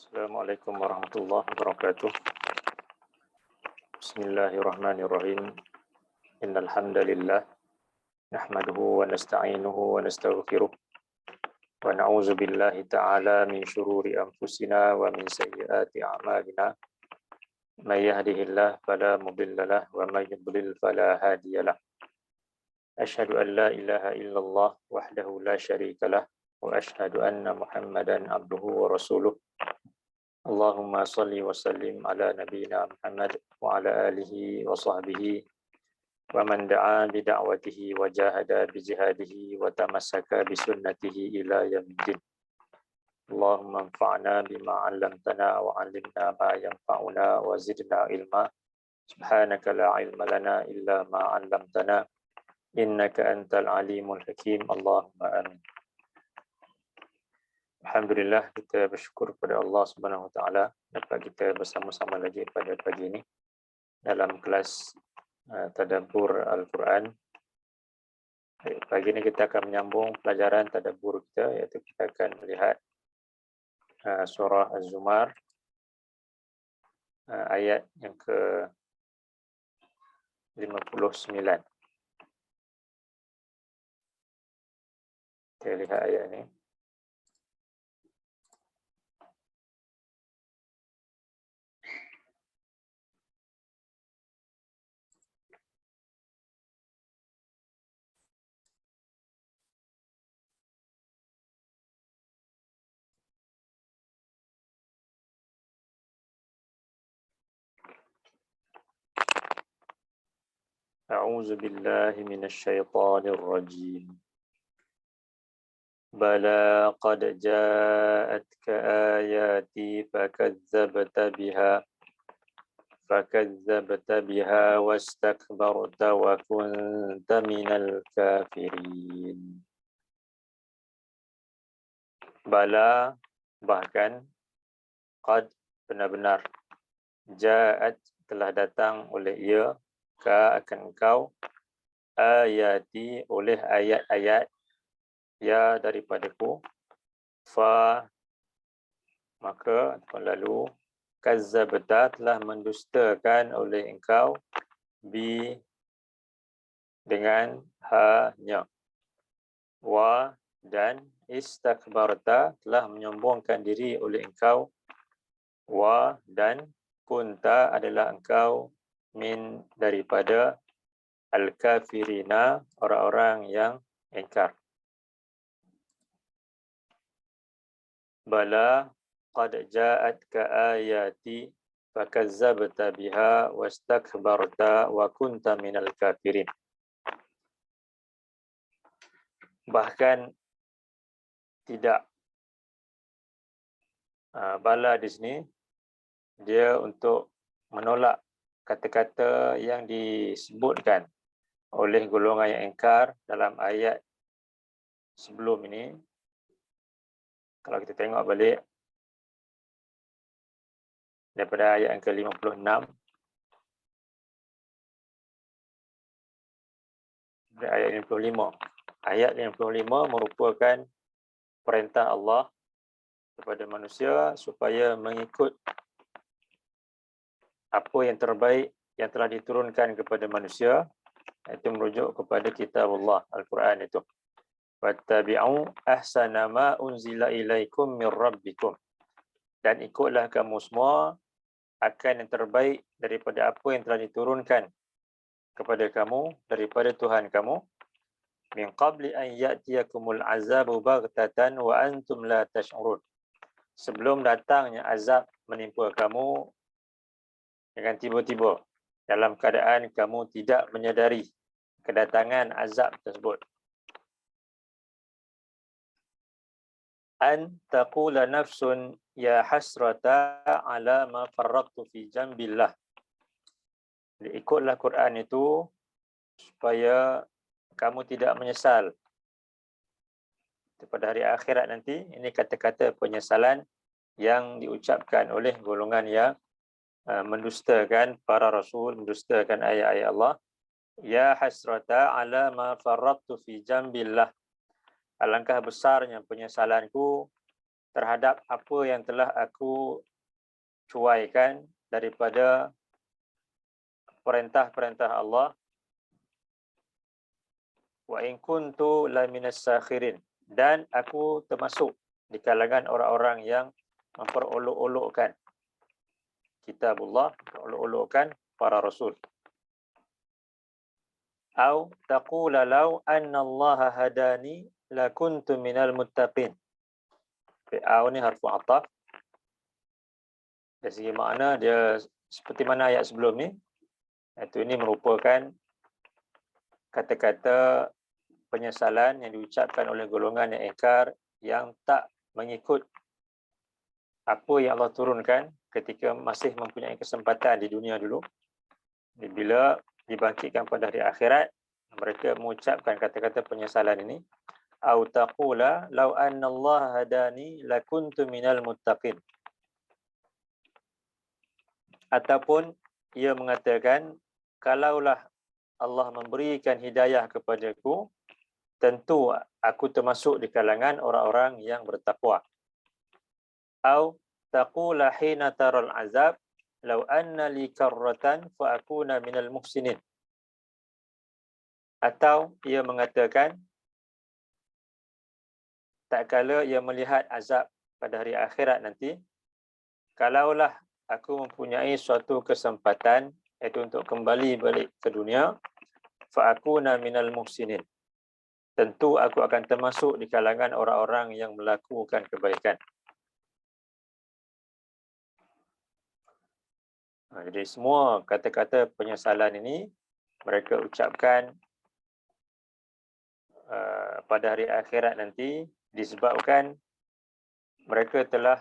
Assalamualaikum warahmatullahi wabarakatuh. Bismillahirrahmanirrahim. Innal hamdalillah nahmaduhu wa nasta'inuhu wa nastaghfiruh wa na'udzu billahi ta'ala min shururi anfusina wa min sayyiati a'malina. May yahdihillahu fala mudilla lahu wa may yudlil fala hadiyalah. Asyhadu an la ilaha illallah wahdahu la syarika lah wa asyhadu anna Muhammadan abduhu wa rasuluh. Allahumma salli wa sallim ala nabiyyina Muhammad wa ala alihi wa sahbihi wa man da'a bi da'watihi wa jahada bi jihadihi wa tamassaka bi sunnatihi ila yaumiddin. Allahumma anfa'na bima 'allamtana wa 'allimna ma yanfa'una wa zidna ilma. Subhanaka la ilma lana illa ma 'allamtana innaka antal alimul hakim. Allahumma amin. Alhamdulillah, kita bersyukur kepada Allah Subhanahu Wa Taala dapat kita bersama-sama lagi pada pagi ini dalam kelas tadabbur Al-Quran. Pagi ini kita akan menyambung pelajaran tadabbur kita, iaitu kita akan melihat surah Az-Zumar ayat yang ke-59. Kita lihat ayat ini. أعوذ بالله من الشيطان الرجيم بلى قد جاءتك آياتي فكذبت بها واستكبرت وكنت من الكافرين. بلى bahkan qad benar-benar ja'at telah datang oleh ia ka akan engkau ayati oleh ayat-ayat ya daripadaku fa maka lalu kazzabta telah mendustakan oleh engkau bi dengan hanya wa dan istakbarta telah menyombongkan diri oleh engkau wa dan kunta adalah engkau min daripada al-kafirina orang-orang yang ingkar. Bala qad ja'atka ayati fakazzabta biha wastakbarta wa kunta minal kafirin. Bahkan tidak bala di sini dia untuk menolak kata-kata yang disebutkan oleh golongan yang ingkar dalam ayat sebelum ini. Kalau kita tengok balik daripada ayat yang ke-56, dari ayat 55. Ayat 55 merupakan perintah Allah kepada manusia supaya mengikut apa yang terbaik yang telah diturunkan kepada manusia, itu merujuk kepada kitab Allah, Al-Quran itu. Wattabi'u ahsana ma unzila ilaikum min rabbikum. Dan ikutlah kamu semua akan yang terbaik daripada apa yang telah diturunkan kepada kamu daripada Tuhan kamu. Min qabli an ya'tiyakumul azabu baghtatan wa antum la tash'urun. Sebelum datangnya azab menimpa kamu dengan tiba-tiba, dalam keadaan kamu tidak menyadari kedatangan azab tersebut. An taqula nafsun ya hasrata ala ma farraqtu fi jambillah. Ikutlah Quran itu supaya kamu tidak menyesal pada hari akhirat nanti. Ini kata-kata penyesalan yang diucapkan oleh golongan yang mendustakan para rasul, mendustakan ayat-ayat Allah. Ya hasrata ala ma farraqtu fi jambillah. Alangkah besarnya penyesalanku terhadap apa yang telah aku cuaikan daripada perintah-perintah Allah. Wa in kuntu laminas sakhirin, dan aku termasuk di kalangan orang-orang yang memperolok-olokkan kitabullah, memperolok-olokkan para rasul. Au taqula law anna Allah hadani lakuntu minal muttaqin. Au ni harfu ataf. Dari segi makna dia seperti mana ayat sebelum ni, iaitu ini merupakan kata-kata penyesalan yang diucapkan oleh golongan yang ingkar, yang tak mengikut apa yang Allah turunkan ketika masih mempunyai kesempatan di dunia dulu. Bila dibangkitkan pada hari akhirat, mereka mengucapkan kata-kata penyesalan ini. Au taqula law anna Allah hadani lakuntu minal muttaqin. Ataupun ia mengatakan, kalaulah Allah memberikan hidayah kepadaku, tentu aku termasuk di kalangan orang-orang yang bertakwa. Au taqula hina taral azab law anna li karratan fa akuna minal muhsinin. Atau ia mengatakan, tak kala ia melihat azab pada hari akhirat nanti, kalaulah aku mempunyai suatu kesempatan, iaitu untuk kembali balik ke dunia, fa akuna minal muhsinin, tentu aku akan termasuk di kalangan orang-orang yang melakukan kebaikan. Jadi semua kata-kata penyesalan ini mereka ucapkan pada hari akhirat nanti disebabkan mereka telah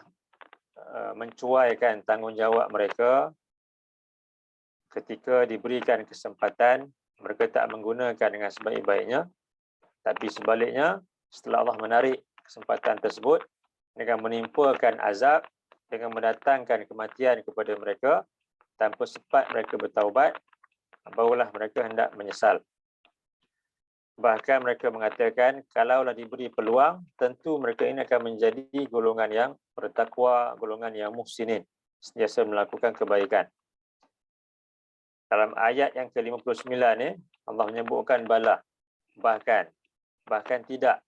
mencuaikan tanggungjawab mereka ketika diberikan kesempatan. Mereka tak menggunakan dengan sebaik-baiknya, tapi sebaliknya setelah Allah menarik kesempatan tersebut dengan menimpakan azab, dengan mendatangkan kematian kepada mereka tanpa sempat mereka bertaubat, barulah mereka hendak menyesal. Bahkan mereka mengatakan, kalaulah diberi peluang, tentu mereka ini akan menjadi golongan yang bertakwa, golongan yang muhsinin, sentiasa melakukan kebaikan. Dalam ayat yang ke-59 ni, Allah menyebutkan bala, bahkan tidak.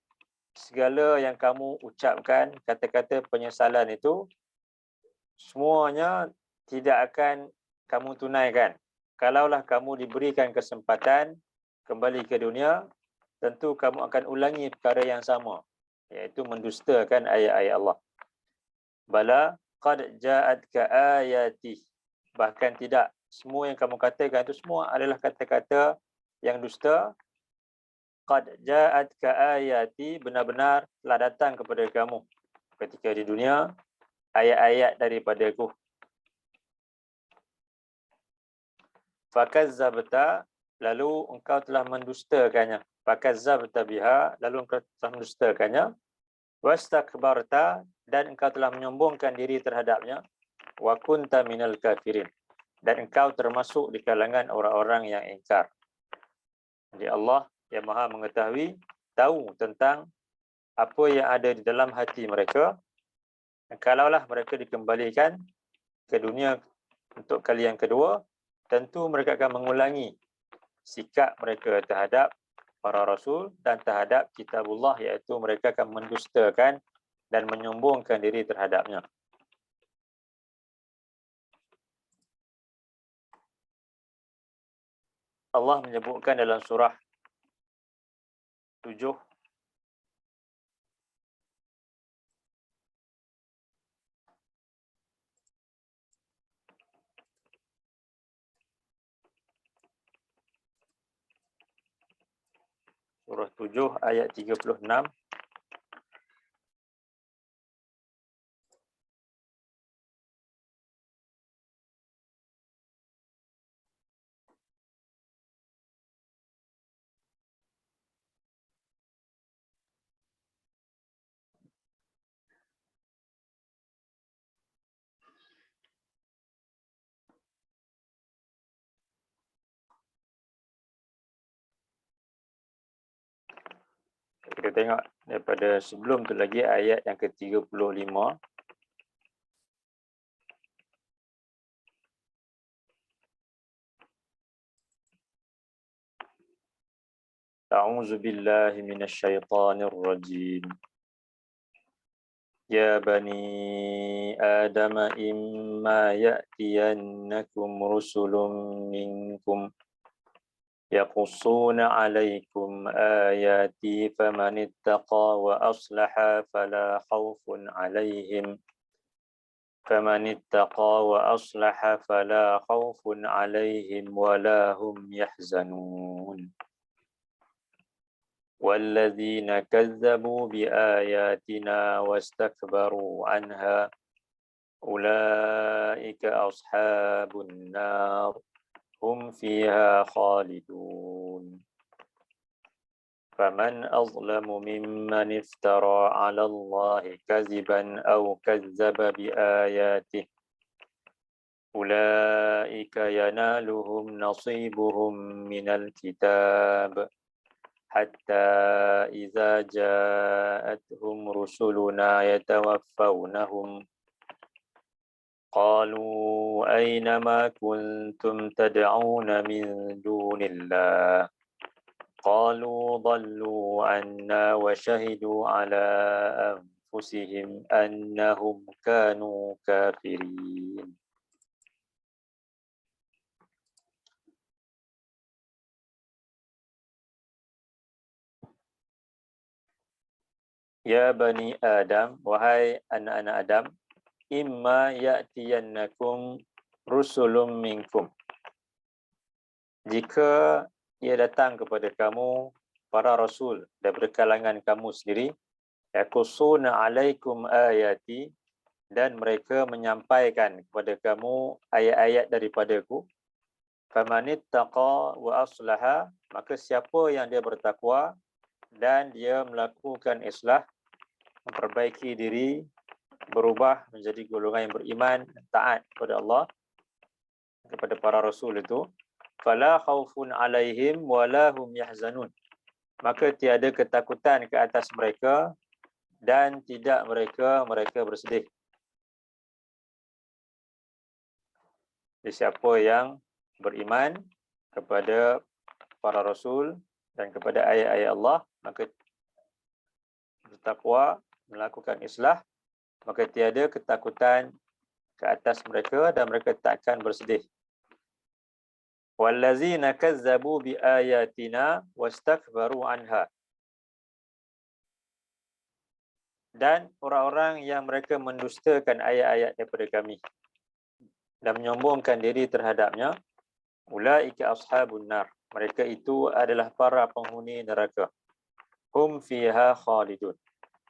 Segala yang kamu ucapkan, kata-kata penyesalan itu, semuanya tidak akan kamu tunaikan. Kalaulah kamu diberikan kesempatan kembali ke dunia, tentu kamu akan ulangi perkara yang sama, iaitu mendustakan ayat-ayat Allah. Bala qad ja'atka ayati, bahkan tidak, semua yang kamu katakan itu semua adalah kata-kata yang dusta. Qad ja'atka ayati, benar-benar telah datang kepada kamu ketika di dunia ayat-ayat daripadaku. Fakazzabta, lalu engkau telah mendustakannya. Fakazzabta biha, lalu engkau telah mendustakannya. Wastakbarta, dan engkau telah menyombongkan diri terhadapnya. Wa kunta minal kafirin, dan engkau termasuk di kalangan orang-orang yang ingkar. Jadi Allah yang Maha mengetahui, tahu tentang apa yang ada di dalam hati mereka. Kalaulah mereka dikembalikan ke dunia untuk kali yang kedua, tentu mereka akan mengulangi sikap mereka terhadap para rasul dan terhadap kitabullah, iaitu mereka akan mendustakan dan menyombongkan diri terhadapnya. Allah menyebutkan dalam surah 7 surah 7 ayat 36. Kita tengok daripada sebelum tu lagi ayat yang ke-35. A'udzu billahi minasyaitonir rajim. Ya bani Adam imma ya'tiyannakum rusulun minkum yaqussuna 'alaikum ayati famanittaqa wa aslaha fala khaufun 'alaihim wala hum yahzanun. والذين كذبوا بآياتنا واستكبروا عنها أولئك أصحاب النار هم فيها خالدون فمن أظلم ممن افترى على الله كذبا أو كذب بآياته أولئك ينالهم نصيبهم من الكتاب حتى إذا جاءتهم رسلنا يتوفونهم قالوا أين ما كنتم تدعون من دون الله قالوا ضلوا عنا وشهدوا على أنفسهم أنهم كانوا كافرين. Ya bani Adam, wahai anak-anak Adam, imma ya'tiyannakum rusulun minkum. Jika ia datang kepada kamu para rasul daripada kalangan kamu sendiri, yaqussuna 'alaikum ayati, dan mereka menyampaikan kepada kamu ayat-ayat daripadaku, famanittaqa wa aslaha, maka siapa yang dia bertakwa dan dia melakukan islah, memperbaiki diri, berubah menjadi golongan yang beriman, taat kepada Allah, kepada para rasul itu, fala khaufun alaihim wala hum yahzanun, maka tiada ketakutan ke atas mereka dan tidak mereka bersedih. Jadi siapa yang beriman kepada para rasul dan kepada ayat-ayat Allah, maka bertakwa, melakukan islah, maka tiada ketakutan ke atas mereka dan mereka takkan bersedih. Wallazina kazzabu biayatina wastakbaru anha, dan orang-orang yang mereka mendustakan ayat-ayat daripada kami dan menyombongkan diri terhadapnya, ulaika ashabun nar, mereka itu adalah para penghuni neraka. Hum fiha khalidun,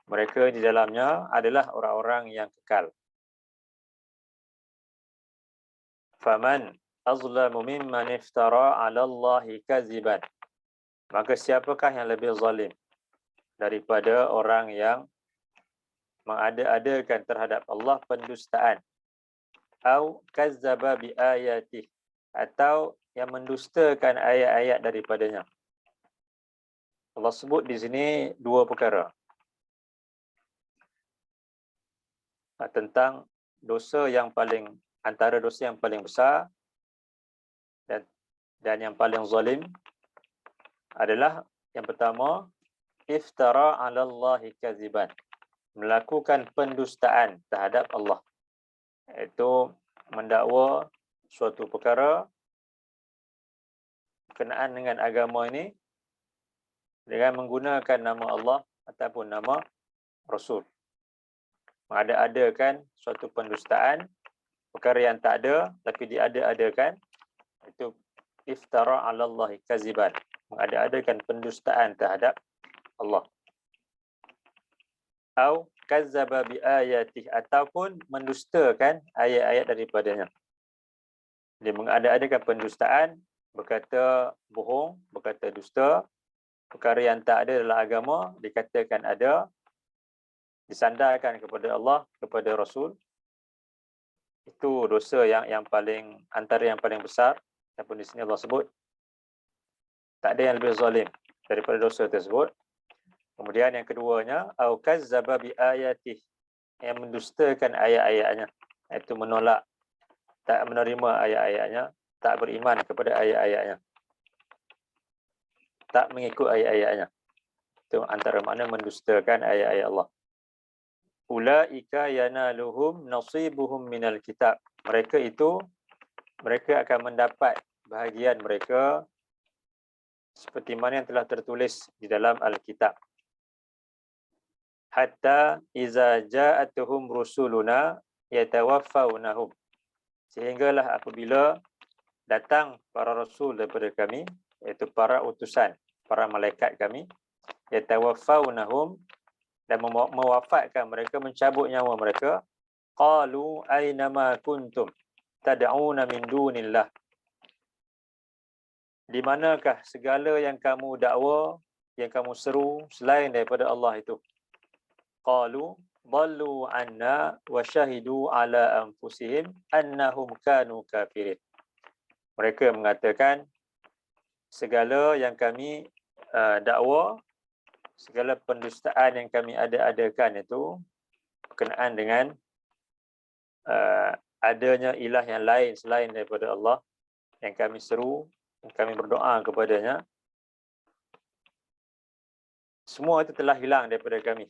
mereka di dalamnya adalah orang-orang yang kekal. Faman azlamu mimman iftara 'ala Allahi kaziban, maka siapakah yang lebih zalim daripada orang yang mengada-adakan terhadap Allah pendustaan, au kazzaba bi ayatih, atau yang mendustakan ayat-ayat daripadanya. Allah sebut di sini dua perkara tentang dosa yang paling, antara dosa yang paling besar dan yang paling zalim adalah yang pertama, iftara 'ala Allahi kaziban, melakukan pendustaan terhadap Allah, iaitu mendakwa suatu perkara berkenaan dengan agama ini dengan menggunakan nama Allah ataupun nama Rasul. Mengada-adakan suatu pendustaan, perkara yang tak ada tapi diada-adakan, itu iftara 'ala Allahi kaziban, mengada-adakan pendustaan terhadap Allah. Au kazzaba bi ayatih, ataupun mendustakan ayat-ayat daripadanya. Dia mengada-adakan pendustaan, berkata bohong, berkata dusta, perkara yang tak ada dalam agama dikatakan ada, disandarkan kepada Allah, kepada Rasul. Itu dosa yang paling, antara yang paling besar. Ataupun di sini Allah sebut tak ada yang lebih zalim daripada dosa tersebut. Kemudian yang keduanya, au kazzaba bi ayatih, yang mendustakan ayat-ayatnya, iaitu menolak, tak menerima ayat-ayatnya, tak beriman kepada ayat-ayatnya, tak mengikut ayat-ayatnya. Itu antara makna mendustakan ayat-ayat Allah. Ulaika yanaluhum nasibuhum minal kitab. Mereka akan mendapat bahagian mereka seperti mana yang telah tertulis di dalam Alkitab. Hatta iza ja'atuhum rusuluna yatawaffawnahum. Sehinggalah apabila datang para rasul daripada kami, iaitu para utusan, para malaikat kami, yatawaffawnahum, dan mewafatkan mereka, mencabut nyawa mereka, qalu aina ma kuntum tad'una min dunillah. Di manakah segala yang kamu dakwa, yang kamu seru selain daripada Allah itu? Qalu dhallu anna wa syahidu ala anfusihim annahum kanu kafirin. Mereka mengatakan segala yang kami dakwa, segala pendustaan yang kami adakan itu berkenaan dengan adanya ilah yang lain selain daripada Allah, yang kami seru, yang kami berdoa kepadanya, semua itu telah hilang daripada kami.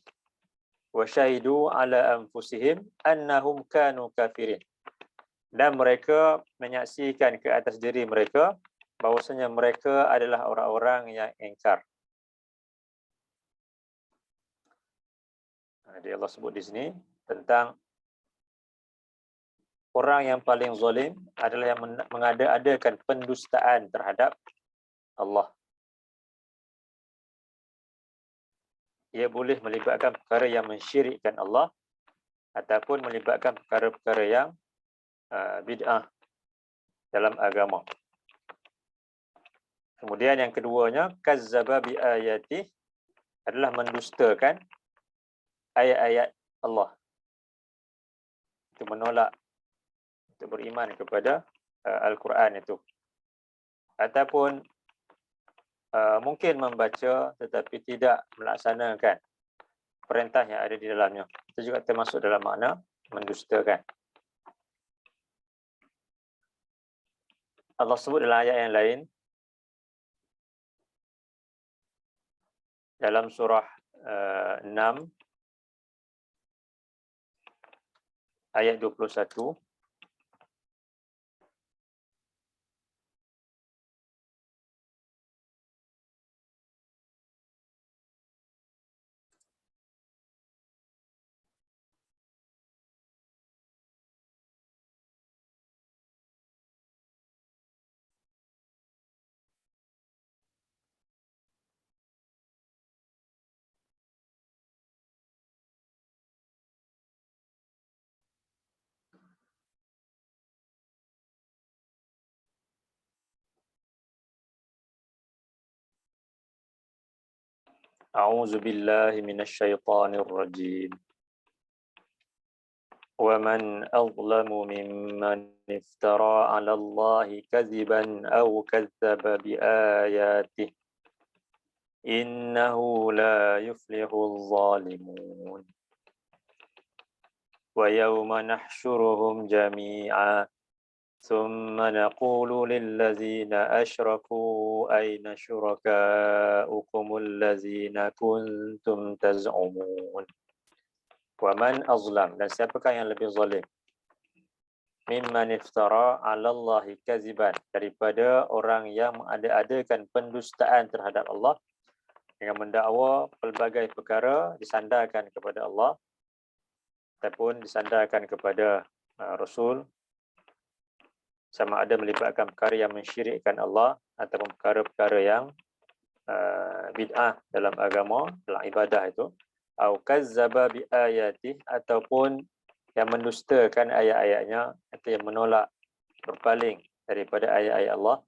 Wa syahidu ala anfusihim annahum kanu kafirin. Dan mereka menyaksikan ke atas diri mereka bahwasanya mereka adalah orang-orang yang ingkar. Jadi Allah sebut di sini tentang orang yang paling zalim adalah yang mengada-adakan pendustaan terhadap Allah. Ia boleh melibatkan perkara yang mensyirikkan Allah ataupun melibatkan perkara-perkara yang bid'ah dalam agama. Kemudian yang keduanya, kazzaba bi ayati, adalah mendustakan ayat-ayat Allah. Itu menolak untuk beriman kepada Al-Quran itu. Ataupun mungkin membaca tetapi tidak melaksanakan perintah yang ada di dalamnya. Itu juga termasuk dalam makna mendustakan. Allah sebut dalam ayat yang lain, dalam surah 6 ayat 21, A'udzu billahi minasyaitonir rajim. Wa man azlamu mimman iftara 'ala Allahi kadziban aw kadzdzaba bi ayatihi. Innahu la yuflihul zalimun. Wa yawma nahsyuruhum jami'a ثم نقول للذين أشركوا أين شركاؤكم الذين كنتم تزعمون ومن أظلم, dan siapakah yang lebih zalim, mimman iftara 'ala Allahi kadziban, daripada orang yang mengada-adakan pendustaan terhadap Allah dengan mendakwa pelbagai perkara disandarkan kepada Allah ataupun disandarkan kepada Rasul, sama ada melibatkan perkara yang mensyirikkan Allah ataupun perkara-perkara yang bid'ah dalam agama, dalam ibadah itu, au kazzaba bi ayatih, ataupun yang mendustakan ayat-ayatnya atau yang menolak, berpaling daripada ayat-ayat Allah.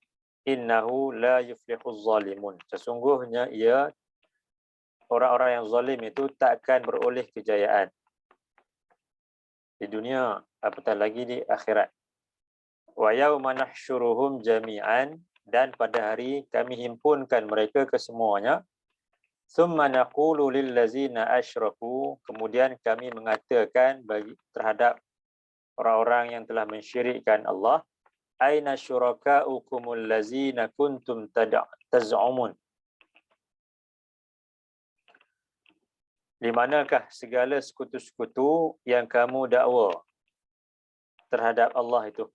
Innahu la yuflihuz zalimun, sesungguhnya orang-orang yang zalim itu takkan beroleh kejayaan di dunia apatah lagi di akhirat. Wa yauma nahsyuruhum jami'an, dan pada hari kami himpunkan mereka kesemuanya, Thumma naqulu lillazina asyraku, kemudian kami mengatakan terhadap orang-orang yang telah mensyirikkan Allah, aina syurakaukumul lazina kuntum taz'umun. Di manakah segala sekutu-sekutu yang kamu dakwa terhadap Allah itu?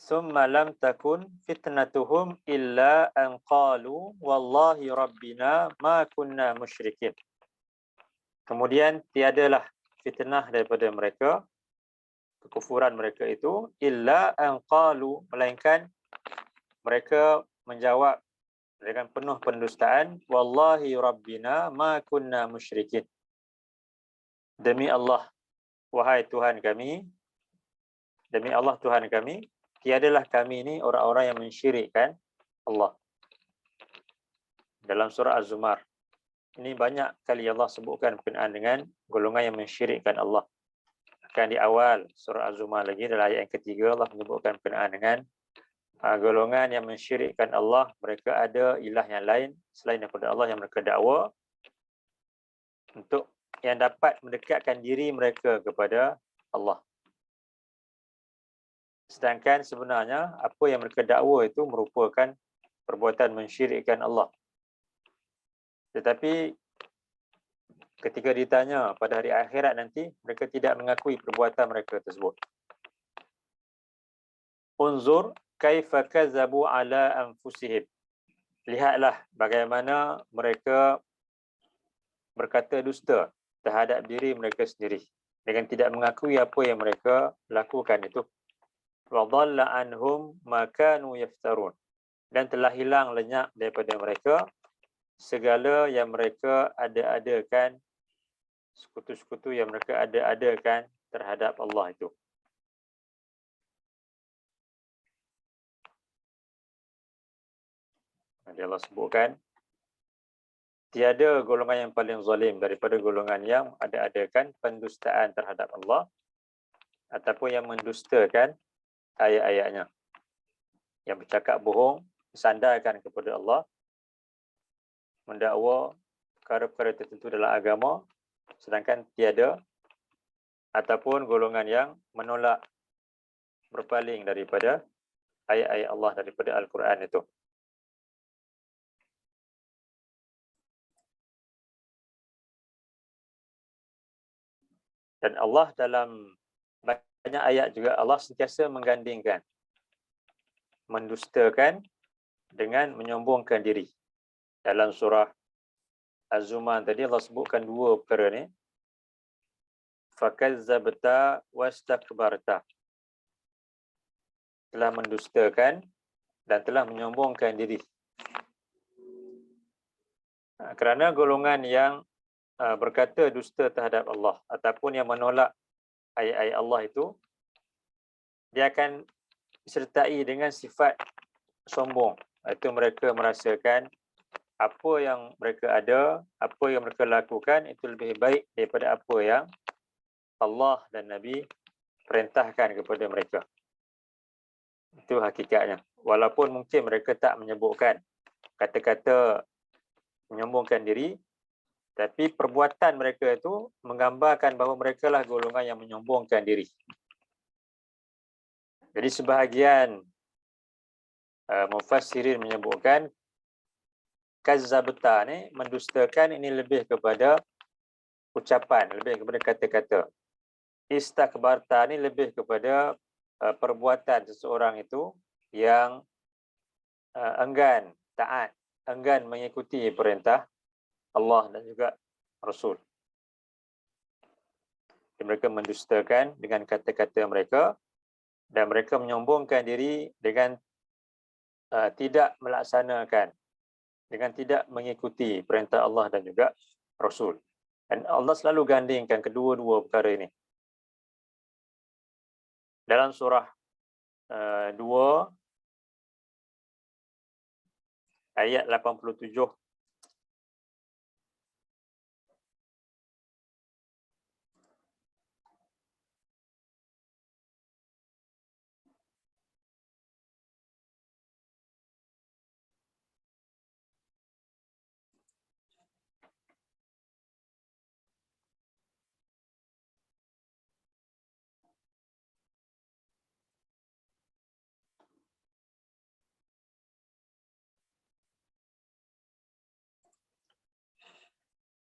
Thumma lam takun fitnatuhum illa an qalu wallahi rabbina ma kunna musyrikin. Kemudian tiadalah fitnah daripada mereka, kekufuran mereka itu, illa an qalu, melainkan mereka menjawab dengan penuh pendustaan, wallahi rabbina ma kunna musyrikin. Demi Allah, wahai Tuhan kami, demi Allah Tuhan kami, tiadalah kami ini orang-orang yang mensyirikkan Allah. Dalam surah Az-Zumar, ini banyak kali Allah sebutkan berkenaan dengan golongan yang mensyirikkan Allah. Akan di awal surah Az-Zumar lagi, dalam ayat yang ketiga, Allah menyebutkan berkenaan dengan golongan yang mensyirikkan Allah. Mereka ada ilah yang lain selain daripada Allah yang mereka dakwa untuk yang dapat mendekatkan diri mereka kepada Allah. Sedangkan sebenarnya apa yang mereka dakwa itu merupakan perbuatan mensyirikkan Allah. Tetapi ketika ditanya pada hari akhirat nanti, mereka tidak mengakui perbuatan mereka tersebut. Unzur kaifa kazabu ala anfusihim. Lihatlah bagaimana mereka berkata dusta terhadap diri mereka sendiri dengan tidak mengakui apa yang mereka lakukan itu. Wa dhalla anhum ma kanu yaftarun. Dan telah hilang lenyap daripada mereka segala yang mereka ada-adakan, sekutu-sekutu yang mereka ada-adakan terhadap Allah itu. Allah sebutkan, tiada golongan yang paling zalim daripada golongan yang ada-adakan pendustaan terhadap Allah ataupun yang mendustakan ayat-ayatnya, yang bercakap bohong, sandarkan kepada Allah, mendakwa perkara-perkara tertentu dalam agama sedangkan tiada, ataupun golongan yang menolak, berpaling daripada ayat-ayat Allah, daripada Al-Quran itu. Dan Allah dalam banyak ayat juga Allah sentiasa menggandingkan mendustakan dengan menyombongkan diri. Dalam surah Az-Zumar tadi Allah sebutkan dua perkara ni. Fakazzabta wastakbarta. Telah mendustakan dan telah menyombongkan diri. Kerana golongan yang berkata dusta terhadap Allah ataupun yang menolak ayat-ayat Allah itu, dia akan disertai dengan sifat sombong. Itu mereka merasakan apa yang mereka ada, apa yang mereka lakukan itu lebih baik daripada apa yang Allah dan Nabi perintahkan kepada mereka. Itu hakikatnya. Walaupun mungkin mereka tak menyebutkan kata-kata menyombongkan diri, tapi perbuatan mereka itu menggambarkan bahawa mereka lah golongan yang menyombongkan diri. Jadi sebahagian mufassirin menyebutkan kazzabta ni, mendustakan ini lebih kepada ucapan, lebih kepada kata-kata. Istakbarta ni lebih kepada perbuatan seseorang itu yang enggan taat, enggan mengikuti perintah Allah dan juga Rasul. Mereka mendustakan dengan kata-kata mereka dan mereka menyombongkan diri dengan tidak melaksanakan, dengan tidak mengikuti perintah Allah dan juga Rasul. Dan Allah selalu gandingkan kedua-dua perkara ini. Dalam surah 2 ayat 87,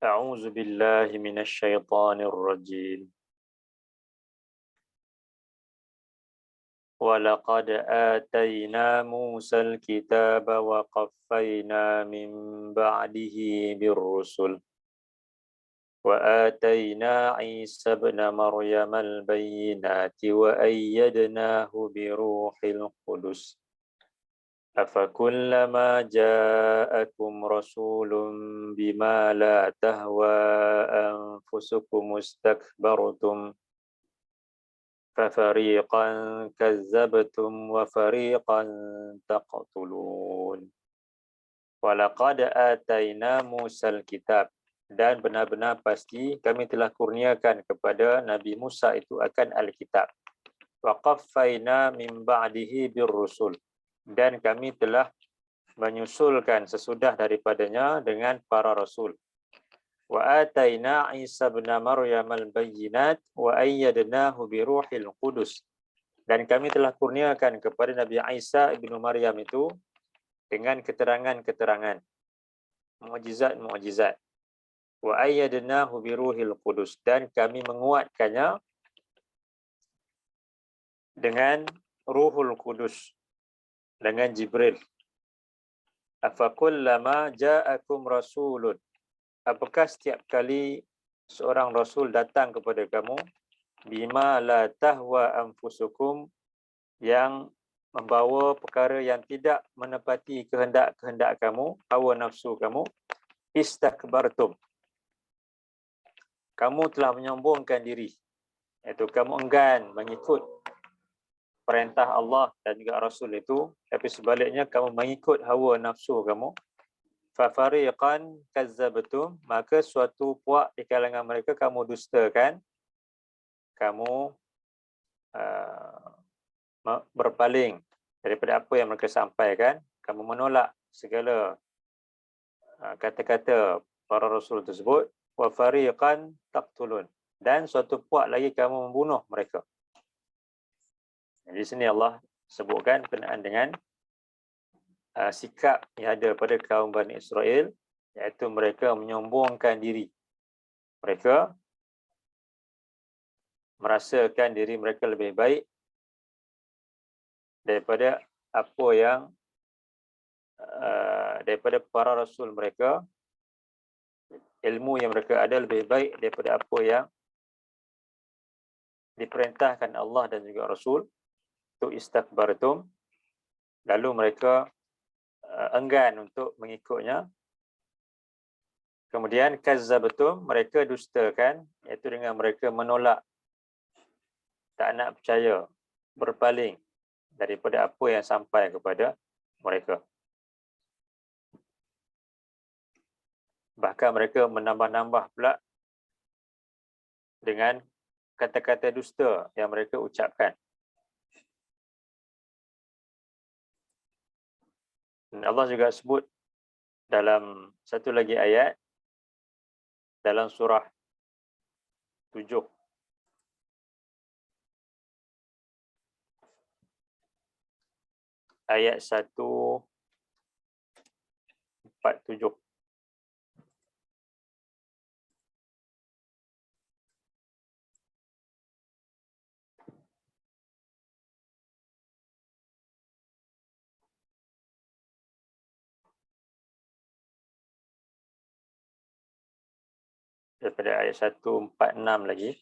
أعوذ بالله من الشيطان الرجيم. ولقد آتينا موسى الكتاب وقفينا من بعده بالرسل وآتينا عيسى ابن مريم البينات وأيدناه بروح القدس أفكلما جاءكم رسول بما لا تهوى أنفسكم استكبرتم ففريقا كذبتم وفريقا تقتلون ولقد آتينا موسى الكتاب. Dan benar-benar pasti kami telah kurniakan kepada Nabi Musa itu akan Alkitab. Wa qaffayna min ba'dihi birrusul. Dan kami telah menyusulkan sesudah daripadanya dengan para rasul. Wa atayna Isa ibn Maryam al-bayyinat wa ayyadnahu bi ruhil qudus. Dan kami telah kurniakan kepada Nabi Isa ibn Maryam itu dengan keterangan-keterangan, mukjizat-mukjizat. Wa ayyadnahu bi ruhil qudus, dan kami menguatkannya dengan Ruhul Qudus, dengan Jibril. Afakullama ja'akum rasulun, apakah setiap kali seorang rasul datang kepada kamu, bima la tahwa anfusukum, yang membawa perkara yang tidak menepati kehendak-kehendak kamu, hawa nafsu kamu, istakbartum, kamu telah menyombongkan diri, iaitu kamu enggan mengikut perintah Allah dan juga Rasul itu, tapi sebaliknya kamu mengikut hawa nafsu kamu. Fafariqan kazzabtum, maka suatu puak di kalangan mereka kamu dustakan, kamu berpaling daripada apa yang mereka sampaikan, kamu menolak segala kata-kata para rasul tersebut. Wa fariqan taqtulun, dan suatu puak lagi kamu membunuh mereka. Di sini Allah sebutkan berkenaan dengan sikap yang ada pada kaum Bani Israel, iaitu mereka menyombongkan diri. Mereka merasakan diri mereka lebih baik daripada apa yang daripada para rasul mereka. Ilmu yang mereka ada lebih baik daripada apa yang diperintahkan Allah dan juga Rasul. Itu istakbartum, lalu mereka enggan untuk mengikutnya. Kemudian kazzabtum, mereka dustakan, iaitu dengan mereka menolak, tak nak percaya, berpaling daripada apa yang sampai kepada mereka. Bahkan mereka menambah-nambah pula dengan kata-kata dusta yang mereka ucapkan. Dan Allah juga sebut dalam satu lagi ayat dalam surah 7. Ayat 147. Daripada ayat 146 lagi.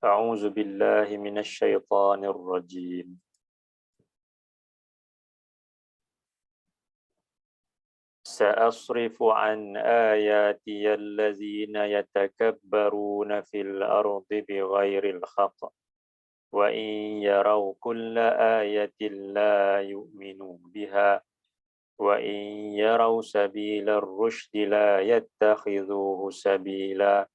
A'udzu billahi minasy syaithanir rajim. سأصرف عن آياتي الذين يتكبرون في الأرض بغير الحق وإن يروا كل آية لا يؤمنوا بها وإن يروا سبيل الرشد لا يتخذوه سبيلا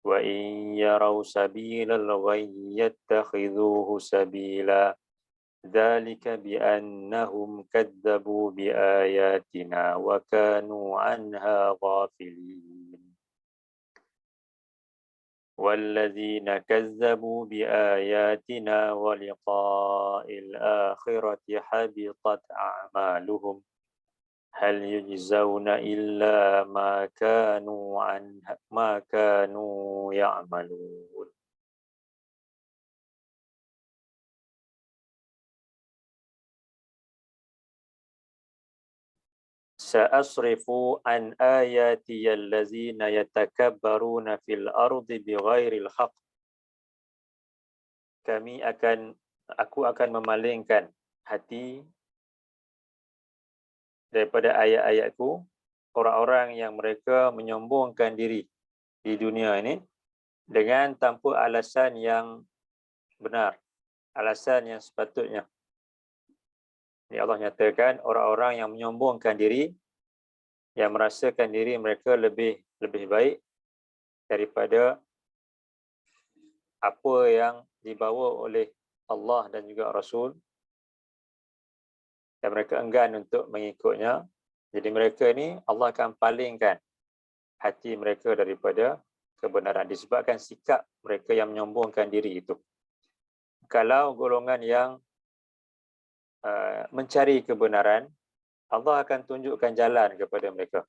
وإن يروا سبيل الغي يتخذوه سبيلا ذلك بأنهم كذبوا بآياتنا وكانوا عنها غافلين والذين كذبوا بآياتنا ولقاء الآخرة حبطت أعمالهم هل يجزون إلا ما كانوا يعملون. سأصرف عن آياتي الذين يتكبرون في الأرض بغير الحق. Aku akan memalingkan hati daripada ayat-ayatku orang-orang yang mereka menyombongkan diri di dunia ini dengan tanpa alasan yang benar, alasan yang sepatutnya. Ini Allah nyatakan orang-orang yang menyombongkan diri, yang merasakan diri mereka lebih baik daripada apa yang dibawa oleh Allah dan juga Rasul, dan mereka enggan untuk mengikutnya. Jadi mereka ni Allah akan palingkan hati mereka daripada kebenaran disebabkan sikap mereka yang menyombongkan diri itu. Kalau golongan yang mencari kebenaran, Allah akan tunjukkan jalan kepada mereka.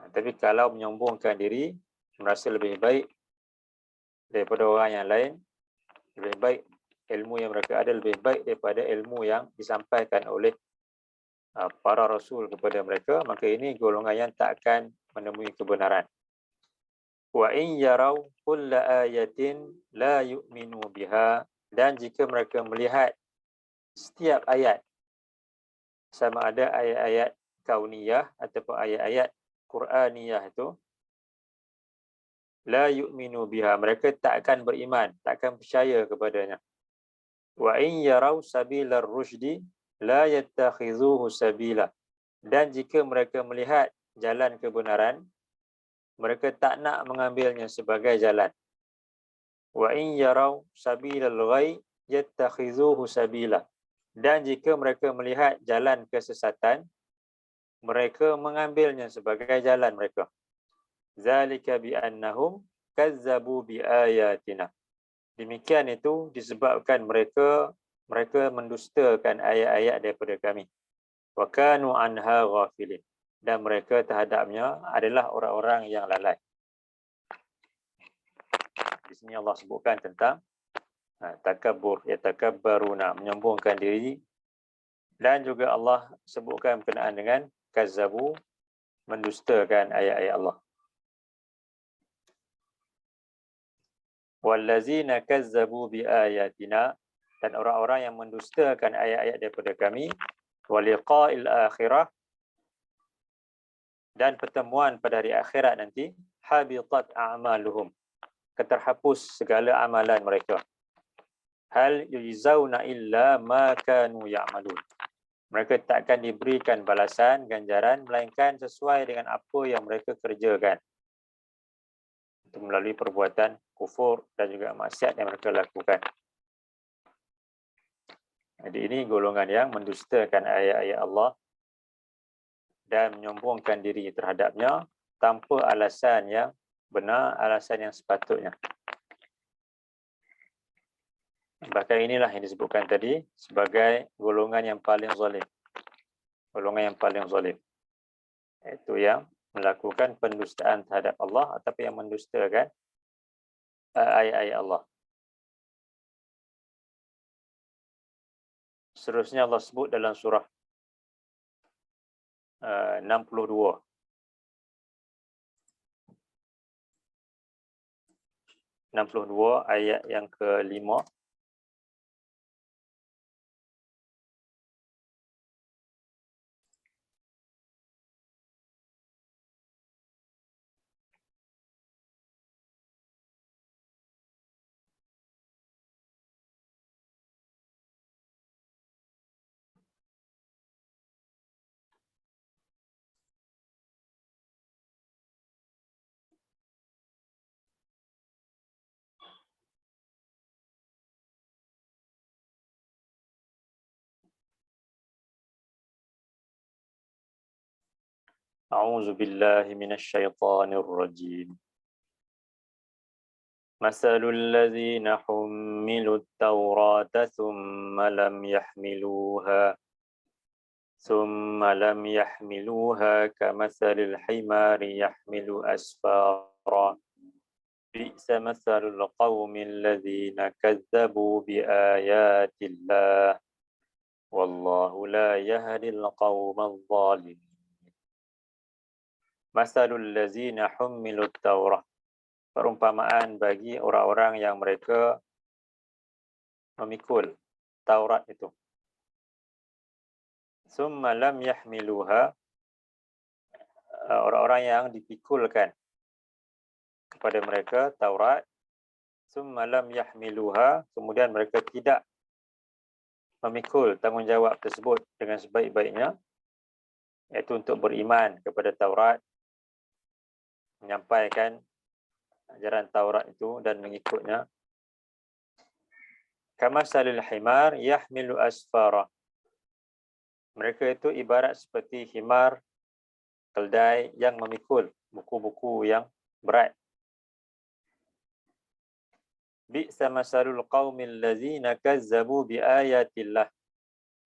Tapi kalau menyombongkan diri, merasa lebih baik daripada orang yang lain, lebih baik ilmu yang mereka ada lebih baik daripada ilmu yang disampaikan oleh para rasul kepada mereka, maka ini golongan yang tak akan menemui kebenaran. Wa in yarau kulla ayatin la yu'minu biha, dan jika mereka melihat setiap ayat, sama ada ayat-ayat kauniyah ataupun ayat-ayat Quraniyah itu, la yu'minu biha, mereka tak akan beriman, tak akan percaya kepadanya. Wa in yarau sabilar rusydi la yattakhizuhu sabila, dan jika mereka melihat jalan kebenaran, mereka tak nak mengambilnya sebagai jalan. Wa in yarau sabilal ghai yattakhizuhu sabila, dan jika mereka melihat jalan kesesatan, mereka mengambilnya sebagai jalan mereka. Zalika bi annahum kazzabu bi ayatina, demikian itu disebabkan mereka mendustakan ayat-ayat daripada kami. Wa kanu anha ghafilin, dan mereka terhadapnya adalah orang-orang yang lalai. Di sini Allah sebutkan tentang takabbur, yatakabbaruna, menyombongkan diri, dan juga Allah sebutkan berkenaan dengan kazzabu, mendustakan ayat-ayat Allah. Wallazina kazzabu biayatina, dan orang-orang yang mendustakan ayat-ayat daripada kami, waliqa'il akhirah, dan pertemuan pada hari akhirat nanti, habitat a'maluhum, keterhapus segala amalan mereka. Hal yujzauna illa ma kanu ya'malun, mereka takkan diberikan balasan ganjaran melainkan sesuai dengan apa yang mereka kerjakan, itu melalui perbuatan kufur dan juga maksiat yang mereka lakukan. Jadi ini golongan yang mendustakan ayat-ayat Allah dan menyombongkan diri terhadapnya tanpa alasan yang benar, alasan yang sepatutnya. Bahkan inilah yang disebutkan tadi sebagai golongan yang paling zalim. Golongan yang paling zalim, itu yang melakukan pendustaan terhadap Allah ataupun yang mendustakan ayat-ayat Allah. Seterusnya Allah sebut dalam surah 62. Ayat yang ke-5. أعوذ بالله من الشيطان الرجيم. مثل الذين حملوا التوراة ثم لم يحملوها كمثل الحمار يحمل أسفارا بئس مثل القوم الذين كذبوا بآيات الله والله لا يهدي القوم الظالمين. مثل الذين حملوا التوراة, perumpamaan bagi orang-orang yang mereka memikul Taurat itu. Summa lam yahmiluha, orang-orang yang dipikulkan kepada mereka Taurat. Summa lam yahmiluha, kemudian mereka tidak memikul tanggungjawab tersebut dengan sebaik-baiknya, iaitu untuk beriman kepada Taurat, menyampaikan ajaran Taurat itu dan mengikutnya. Kamasalil himar yahmilu asfara, mereka itu ibarat seperti himar, keldai yang memikul buku-buku yang berat. Bi'sa masalul qaumil ladzina kazzabu biayatillah,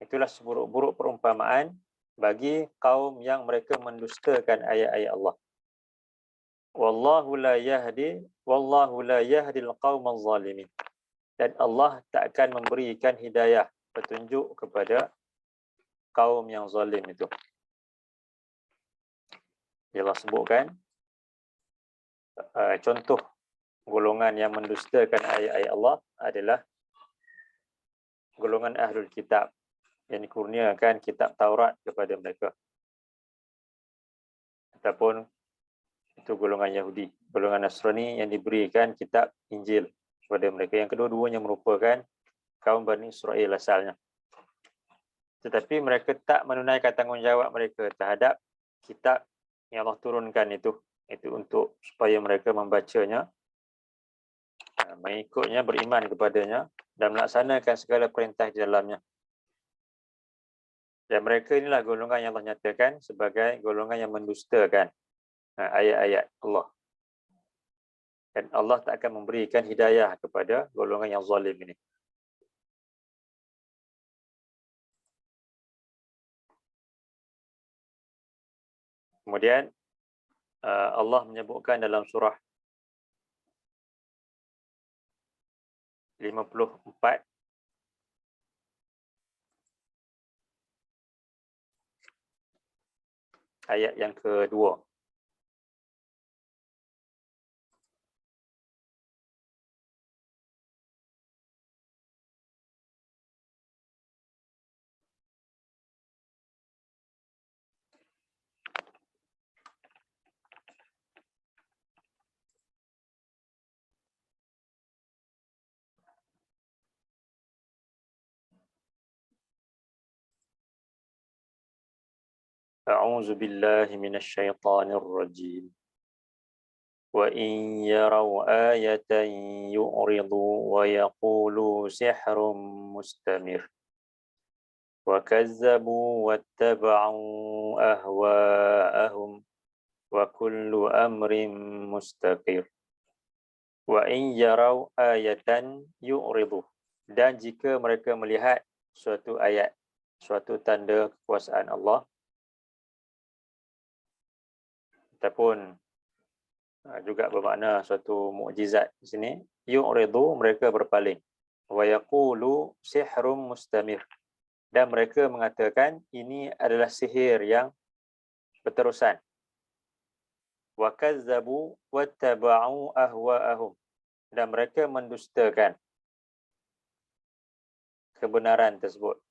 itulah seburuk-buruk perumpamaan bagi kaum yang mereka mendustakan ayat-ayat Allah. Wallahu la yahdil qaumal zalimin, dan Allah tak akan memberikan hidayah, petunjuk kepada kaum yang zalim itu. Allah sebutkan contoh golongan yang mendustakan ayat-ayat Allah adalah golongan Ahlul Kitab yang dikurniakan kitab Taurat kepada mereka, ataupun itu golongan Yahudi, golongan Nasrani yang diberikan kitab Injil kepada mereka, yang kedua-duanya merupakan kaum Bani Israel asalnya. Tetapi mereka tak menunaikan tanggungjawab mereka terhadap kitab yang Allah turunkan itu untuk supaya mereka membacanya, mengikutnya, beriman kepadanya dan melaksanakan segala perintah di dalamnya. Dan mereka inilah golongan yang Allah nyatakan sebagai golongan yang mendustakan ayat-ayat Allah. Dan Allah tak akan memberikan hidayah kepada golongan yang zalim ini. Kemudian Allah menyebutkan dalam surah 54 ayat yang kedua. A'udzu billahi minasy syaithanir rajim. Wa in yarau ayatan yu'ridu wa yaqulu sihrun mustamir. Wa kazzabu wattaba'u ahwa'ahum wa kullu amrin mustaqir. Wa in yarau ayatan yu'ridu, dan jika mereka melihat suatu ayat, suatu tanda kekuasaan Allah, ataupun juga bermakna suatu mukjizat di sini, yu'ridu, mereka berpaling. Wa yaqulu sihrun mustamir, dan mereka mengatakan ini adalah sihir yang berterusan. Wa kazzabu wattaba'u ahwa'ahum, dan mereka mendustakan kebenaran tersebut.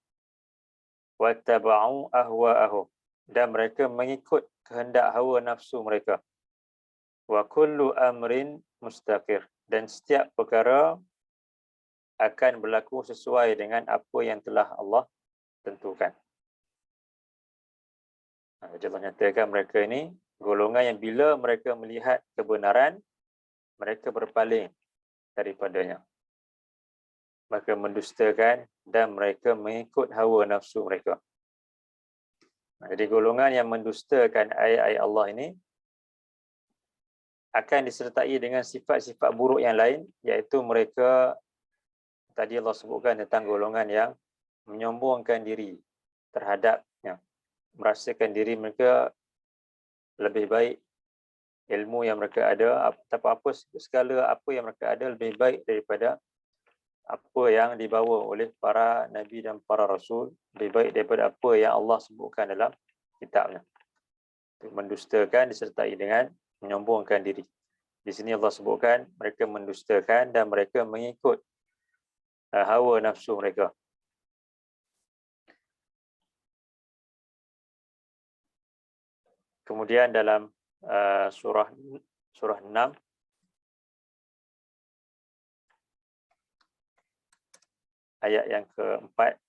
Wattaba'u ahwa'ahum, dan mereka mengikut kehendak hawa nafsu mereka. Wa kullu amrin mustaqir, dan setiap perkara akan berlaku sesuai dengan apa yang telah Allah tentukan. Allah nyatakan mereka ini golongan yang bila mereka melihat kebenaran, mereka berpaling daripadanya. Mereka mendustakan dan mereka mengikut hawa nafsu mereka. Jadi golongan yang mendustakan ayat-ayat Allah ini akan disertai dengan sifat-sifat buruk yang lain, iaitu mereka, tadi Allah sebutkan tentang golongan yang menyombongkan diri terhadapnya, merasakan diri mereka lebih baik, ilmu yang mereka ada, apa segala apa yang mereka ada lebih baik daripada apa yang dibawa oleh para nabi dan para rasul, lebih baik daripada apa yang Allah sebutkan dalam kitabnya. Mendustakan disertai dengan menyombongkan diri. Di sini Allah sebutkan mereka mendustakan dan mereka mengikut hawa nafsu mereka. Kemudian dalam surah 6 ayat yang keempat,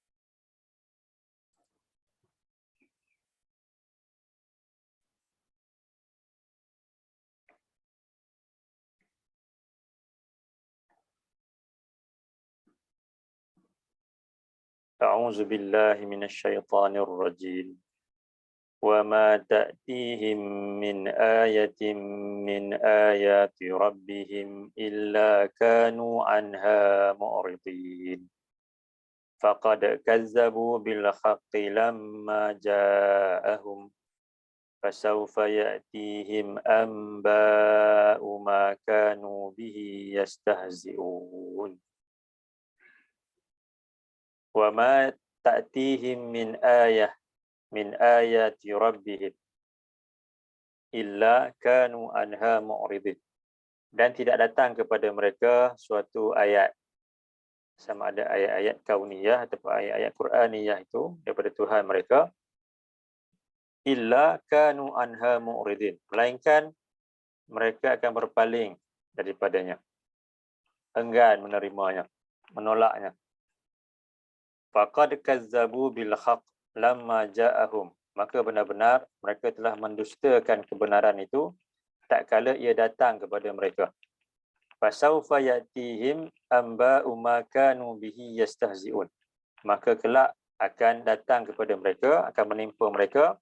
A'udzu billahi minasyaitonir rajim. Wa ma ta'tihim min ayatin min ayati rabbihim illa kanu anha mu'ridin. Faqad kazzabu bil haqqi lamma ja'ahum fasawfa ya'tihim anba'u ma kanu bihi yastahzi'un. Wa ma ta'tihim min ayati rabbihim illa kanu anha mu'ridin. Dan tidak datang kepada mereka suatu ayat, sama ada ayat-ayat kauniyah atau ayat-ayat Quraniyah itu daripada Tuhan mereka, illa kanu anha mu'ridin, melainkan mereka akan berpaling daripadanya, enggan menerimanya, menolaknya. Faqad kazzabu bil haqq lamma ja'ahum, maka benar-benar mereka telah mendustakan kebenaran itu tak kala ia datang kepada mereka. Fasawfa ya'tihim amba'u ma kanu bihi yastahzi'un, maka kelak akan datang kepada mereka, akan menimpa mereka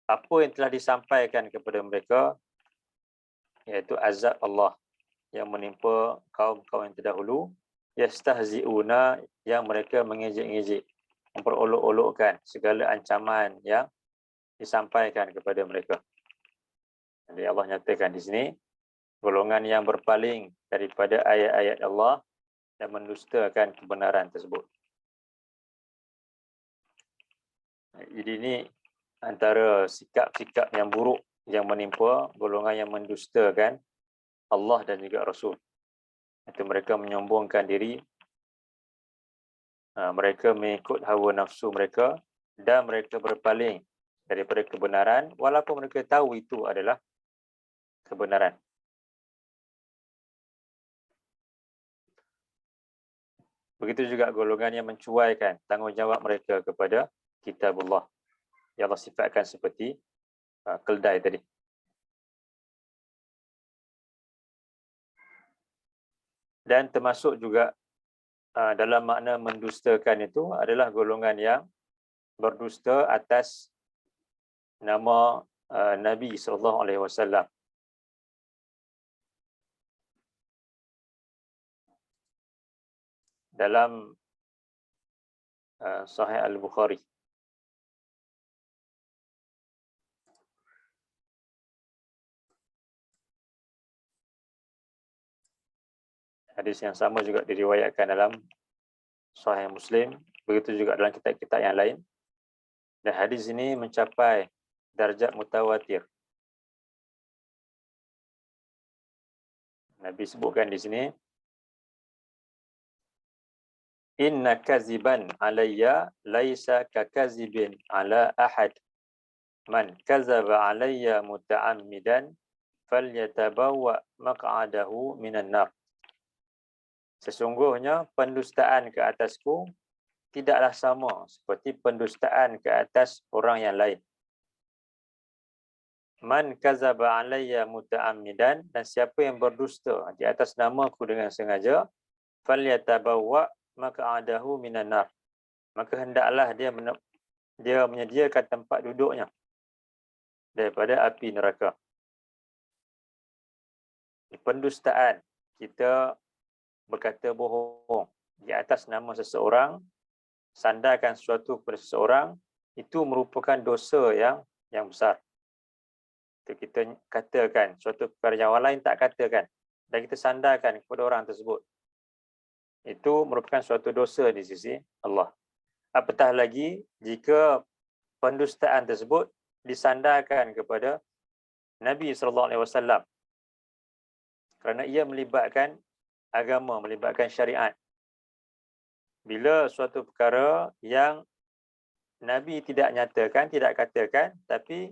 apa yang telah disampaikan kepada mereka, iaitu azab Allah yang menimpa kaum-kaum yang terdahulu, yastahzi'una, yang mereka mengejek-ngejek, memperolok-olokkan segala ancaman yang disampaikan kepada mereka. Jadi Allah nyatakan di sini golongan yang berpaling daripada ayat-ayat Allah dan mendustakan kebenaran tersebut. Jadi ini antara sikap-sikap yang buruk yang menimpa golongan yang mendustakan Allah dan juga Rasul. Itu mereka menyombongkan diri, mereka mengikut hawa nafsu mereka, dan mereka berpaling daripada kebenaran walaupun mereka tahu itu adalah kebenaran. Begitu juga golongan yang mencuaikan tanggungjawab mereka kepada kitabullah, yang Allah sifatkan seperti keldai tadi. Dan termasuk juga dalam makna mendustakan itu adalah golongan yang berdusta atas nama Nabi SAW. Dalam Sahih Al-Bukhari, hadis yang sama juga diriwayatkan dalam Sahih Muslim, begitu juga dalam kitab-kitab yang lain. Dan hadis ini mencapai darjat mutawatir. Nabi sebutkan di sini, inna kaziban alayya laisa kakazibin ala ahad. Man kazaba alayya muta'ammidan falyatabawwa maq'adahu minan nar. Sesungguhnya pendustaan ke atasku tidaklah sama seperti pendustaan ke atas orang yang lain. Man kazaba alayya muta'ammidan, dan siapa yang berdusta di atas namaku dengan sengaja, falyatabawwa maq'adahu minan nar, maka hendaklah dia menyediakan tempat duduknya daripada api neraka. Pendustaan, kita berkata bohong di atas nama seseorang, sandarkan sesuatu kepada seseorang, itu merupakan dosa yang besar. Itu kita katakan suatu perkara yang orang lain tak katakan dan kita sandarkan kepada orang tersebut. Itu merupakan suatu dosa di sisi Allah. Apatah lagi jika pendustaan tersebut disandarkan kepada Nabi SAW, kerana ia melibatkan agama, melibatkan syariat. Bila suatu perkara yang Nabi tidak nyatakan, tidak katakan, tapi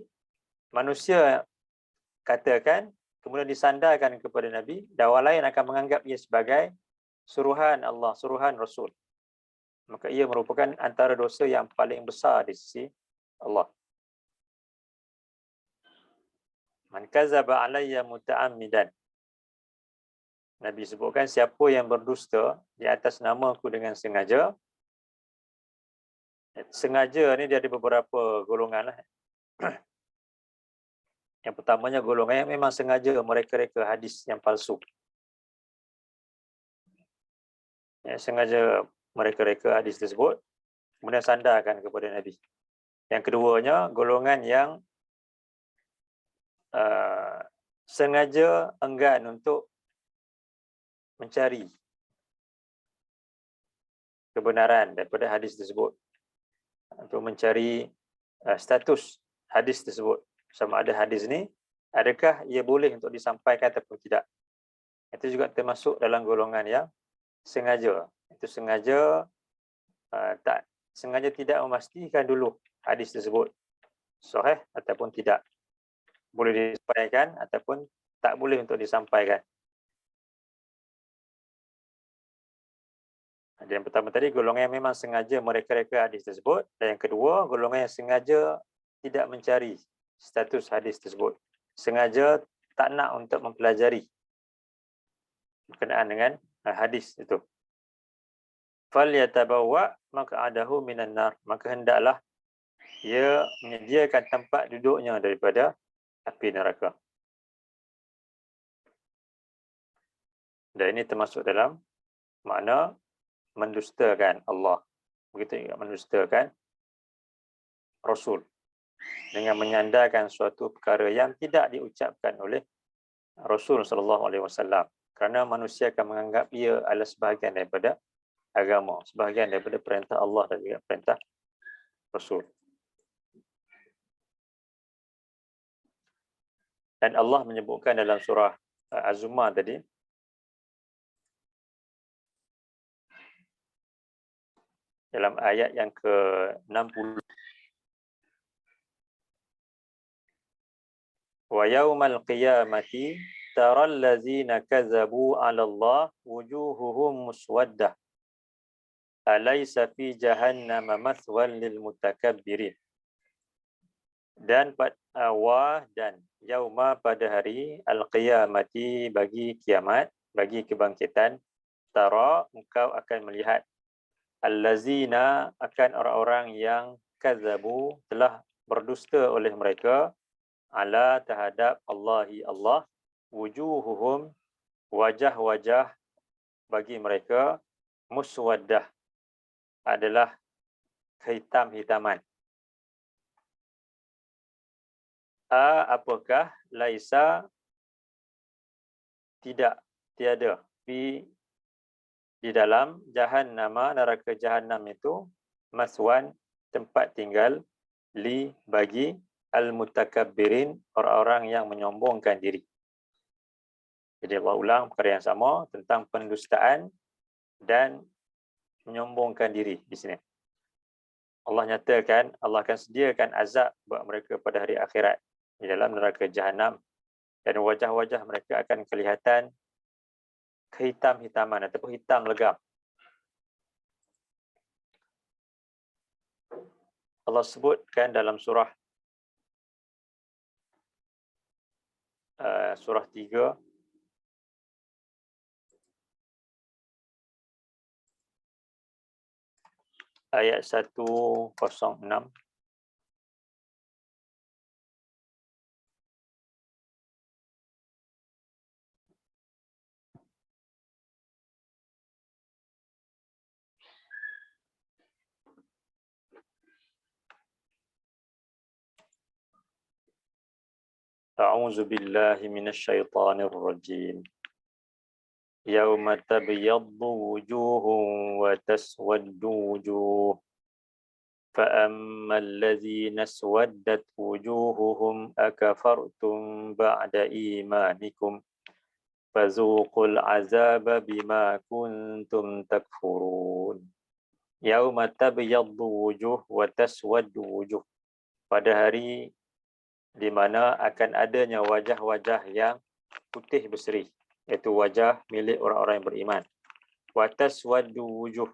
manusia katakan, kemudian disandarkan kepada Nabi, dan orang lain akan menganggap ia sebagai suruhan Allah, suruhan Rasul. Maka ia merupakan antara dosa yang paling besar di sisi Allah. Man kazaba alayya muta'ammidan. Nabi sebutkan, siapa yang berdusta di atas nama aku dengan sengaja. Sengaja ni dia ada beberapa golongan lah. Yang pertamanya golongan yang memang sengaja mereka-reka hadis yang palsu. Sengaja mereka-reka hadis tersebut, kemudian sandarkan kepada Nabi. Yang keduanya, golongan yang sengaja enggan untuk mencari kebenaran daripada hadis tersebut, untuk mencari status hadis tersebut. Sama ada hadis ni, adakah ia boleh untuk disampaikan ataupun tidak. Itu juga termasuk dalam golongan yang sengaja. Itu sengaja sengaja tidak memastikan dulu hadis tersebut sahih ataupun tidak, boleh disampaikan ataupun tak boleh untuk disampaikan. Yang pertama tadi, golongan yang memang sengaja mereka-reka hadis tersebut. Dan yang kedua, golongan yang sengaja tidak mencari status hadis tersebut. Sengaja tak nak untuk mempelajari berkenaan dengan hadis itu. فَلْيَتَبَوَّأْ مَقْعَدَهُ مِنَ النَّارِ. Maka hendaklah ia menyediakan tempat duduknya daripada api neraka. Dan ini termasuk dalam makna mendustakan Allah. Begitu juga mendustakan Rasul, dengan menyandarkan suatu perkara yang tidak diucapkan oleh Rasul SAW. Kerana manusia akan menganggap ia adalah sebahagian daripada agama, sebahagian daripada perintah Allah dan juga perintah Rasul. Dan Allah menyebutkan dalam surah Az-Zumar tadi, dalam ayat yang ke-60, wa yaumal qiyamati taral ladzina kadzabu 'ala Allah wujuhuhum muswaddah alaysa fi jahannama mathwan lil mutakabbirin. Dan yauma pada hari al-qiyamati, bagi kiamat, bagi kebangkitan, tara engkau akan melihat, allazina akan orang-orang yang kadzabu telah berdusta oleh mereka, ala terhadap Allahi Allah, wujuhuhum wajah-wajah bagi mereka, muswaddah adalah kehitam-hitaman. Apakah laisa tiada di dalam jahannama, neraka jahannam itu, maswan tempat tinggal, bagi al-mutakabbirin, orang-orang yang menyombongkan diri. Jadi Allah ulang perkara yang sama tentang pendustaan dan menyombongkan diri di sini. Allah nyatakan Allah akan sediakan azab buat mereka pada hari akhirat di dalam neraka jahanam, dan wajah-wajah mereka akan kelihatan kehitam-hitaman ataupun hitam legam. Allah sebutkan dalam surah 3, ayat 106. A'udzu billahi minasyaitonir rajim. Yauma tabyaddu wujuhun wa taswaddu wujuh. فأما الذين اسودت وجوههم أكفرتم بعد إيمانكم فذوقوا العذاب بما كنتم تكفرون يوم تبيض وجوه وتسود وجوه. Pada hari di mana akan adanya wajah-wajah yang putih berseri, iaitu wajah milik orang-orang yang beriman. Wa taswaddu wujuh,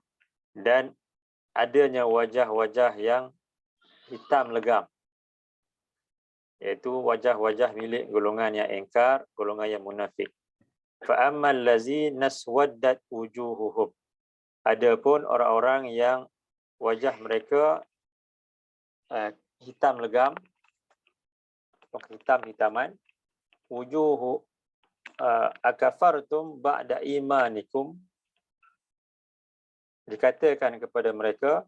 dan adanya wajah-wajah yang hitam legam, iaitu wajah-wajah milik golongan yang ingkar, golongan yang munafik. Fa ammal ladzina aswaddat wujuhuhum, adapun orang-orang yang wajah mereka hitam legam, hitam-hitaman, wujuhu akafartum ba'da imanikum, dikatakan kepada mereka,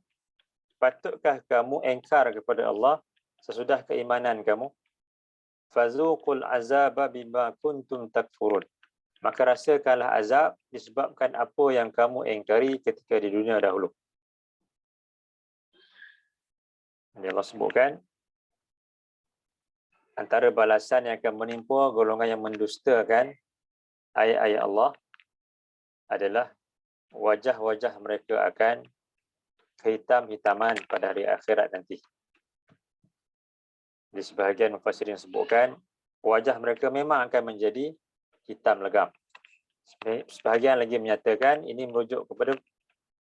patutkah kamu engkar kepada Allah sesudah keimanan kamu? Fazuqul azaba bima kuntum takfurun. Maka rasakanlah azab disebabkan apa yang kamu engkari ketika di dunia dahulu. Ini Allah sebutkan antara balasan yang akan menimpa golongan yang mendustakan ayat-ayat Allah adalah wajah-wajah mereka akan kehitam-hitaman pada hari akhirat nanti. Di sebahagian mufassirin sebutkan wajah mereka memang akan menjadi hitam legam. Sebahagian lagi menyatakan ini merujuk kepada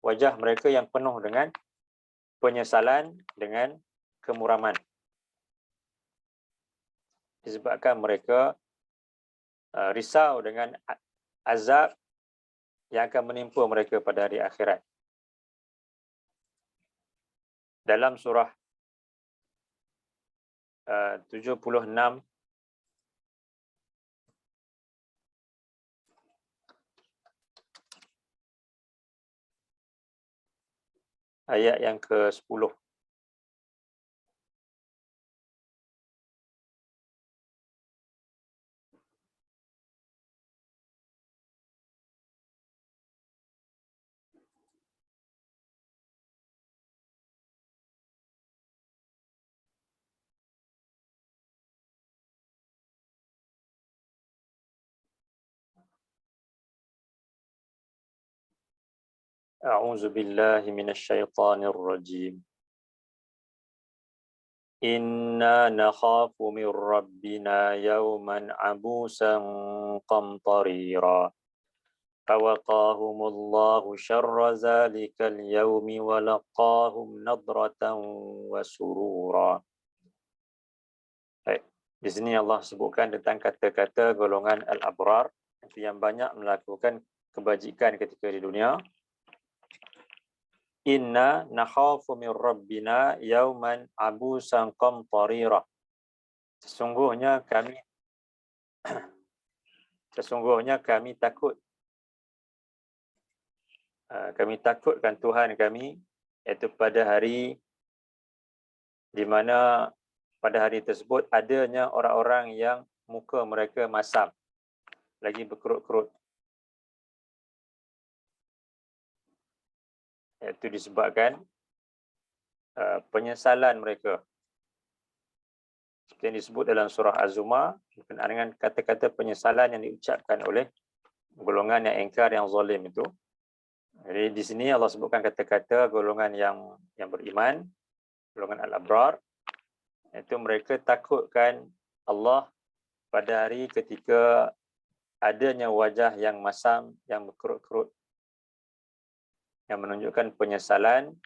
wajah mereka yang penuh dengan penyesalan, dengan kemuraman. Disebabkan mereka risau dengan azab yang akan menimpa mereka pada hari akhirat. Dalam surah 76 ayat yang ke-10. A'udzu billahi minasyaitonir rajim. Inna nakhafu min rabbina yawman abusan qamtarira. Fawaqahumullahu syarra zalikal yawmi wa laqahum nadratan wa surura. Di sini Allah sebutkan tentang kata-kata golongan al-abrar yang banyak melakukan kebajikan ketika di dunia. Inna nakhafu min rabbina yawman abusan qamtarira. Sesungguhnya kami takut. Kami takutkan Tuhan kami, iaitu pada hari di mana pada hari tersebut adanya orang-orang yang muka mereka masam, lagi berkerut-kerut. Iaitu disebabkan penyesalan mereka. Seperti yang disebut dalam surah Az-Zumar, berkenaan dengan kata-kata penyesalan yang diucapkan oleh golongan yang ingkar, yang zalim itu. Jadi di sini Allah sebutkan kata-kata golongan yang beriman, golongan al-abrar, iaitu mereka takutkan Allah pada hari ketika adanya wajah yang masam, yang berkerut-kerut, yang menunjukkan penyesalan,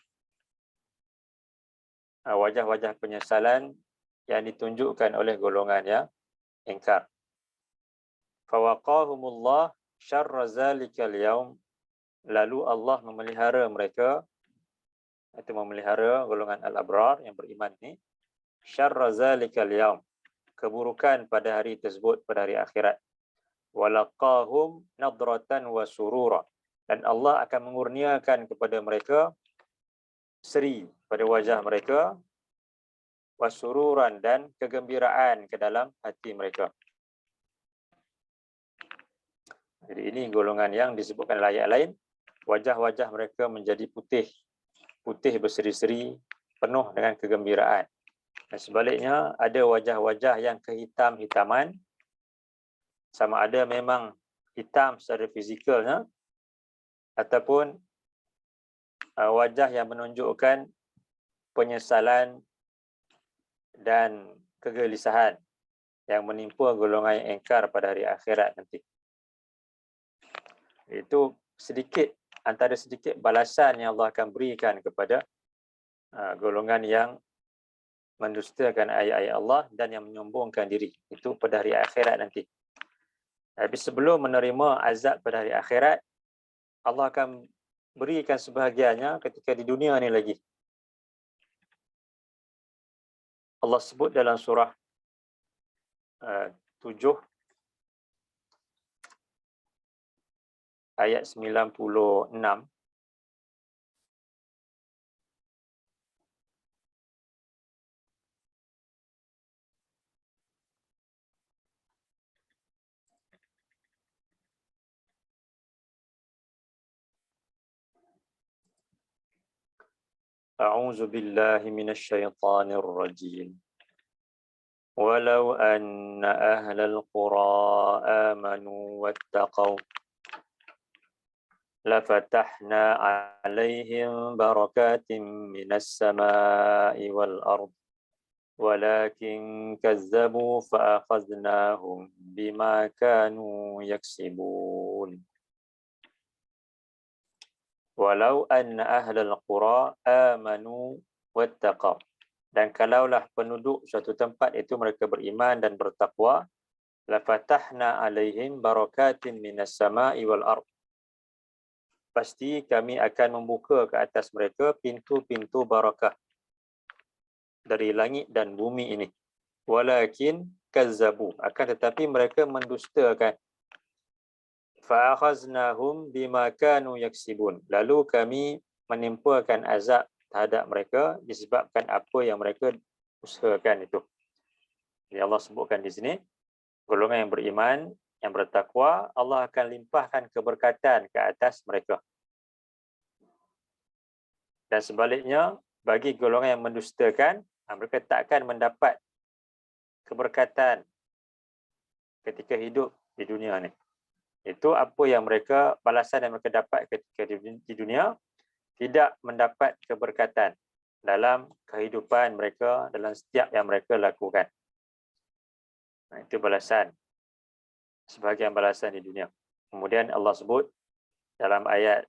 wajah-wajah penyesalan yang ditunjukkan oleh golongan yang ingkar. Fawaqahumullah syarra zalikal yaum, lalu Allah memelihara mereka itu memelihara golongan al-abrar yang beriman ni, syarra zalikal yaum, keburukan pada hari tersebut, pada hari akhirat. Walaqahum nadratan wa surura, dan Allah akan mengurniakan kepada mereka seri pada wajah mereka, wasururan, dan kegembiraan ke dalam hati mereka. Jadi ini golongan yang disebutkan dalam ayat lain, wajah-wajah mereka menjadi putih, putih berseri-seri, penuh dengan kegembiraan. Dan sebaliknya ada wajah-wajah yang kehitam-hitaman, sama ada memang hitam secara fizikalnya ataupun wajah yang menunjukkan penyesalan dan kegelisahan yang menimpa golongan yang ingkar pada hari akhirat nanti. Itu sedikit, antara sedikit balasan yang Allah akan berikan kepada golongan yang mendustakan ayat-ayat Allah dan yang menyombongkan diri. Itu pada hari akhirat nanti. Tapi sebelum menerima azab pada hari akhirat, Allah akan berikan sebahagiannya ketika di dunia ni lagi. Allah sebut dalam surah 7 ayat 96. A'udzu billahi minasyaitonir rajim. Walau anna ahlal qura amanu wattaqau lafatahna 'alaihim barakatin minas samaa'i wal ard walakin kazzabu fa akhadnahum bima kanu yaksibun. Walau anna ahlal qura amanu wattaqaw, dan kalaulah penduduk suatu tempat itu mereka beriman dan bertakwa, la fatahna alaihim barakatin minas sama'i wal ard, pasti kami akan membuka ke atas mereka pintu-pintu barakah dari langit dan bumi ini. Walakin kazzabu, akan tetapi mereka mendustakan. Fa'akhaznahum bima kanu yaksibun, lalu kami menimpakan azab terhadap mereka disebabkan apa yang mereka usahakan itu. Jadi Allah sebutkan di sini, golongan yang beriman, yang bertakwa, Allah akan limpahkan keberkatan ke atas mereka. Dan sebaliknya, bagi golongan yang mendustakan, mereka tak akan mendapat keberkatan ketika hidup di dunia ni. Itu apa yang mereka, balasan yang mereka dapat ketika di dunia, tidak mendapat keberkatan dalam kehidupan mereka, dalam setiap yang mereka lakukan. Itu balasan, sebahagian balasan di dunia. Kemudian Allah sebut dalam ayat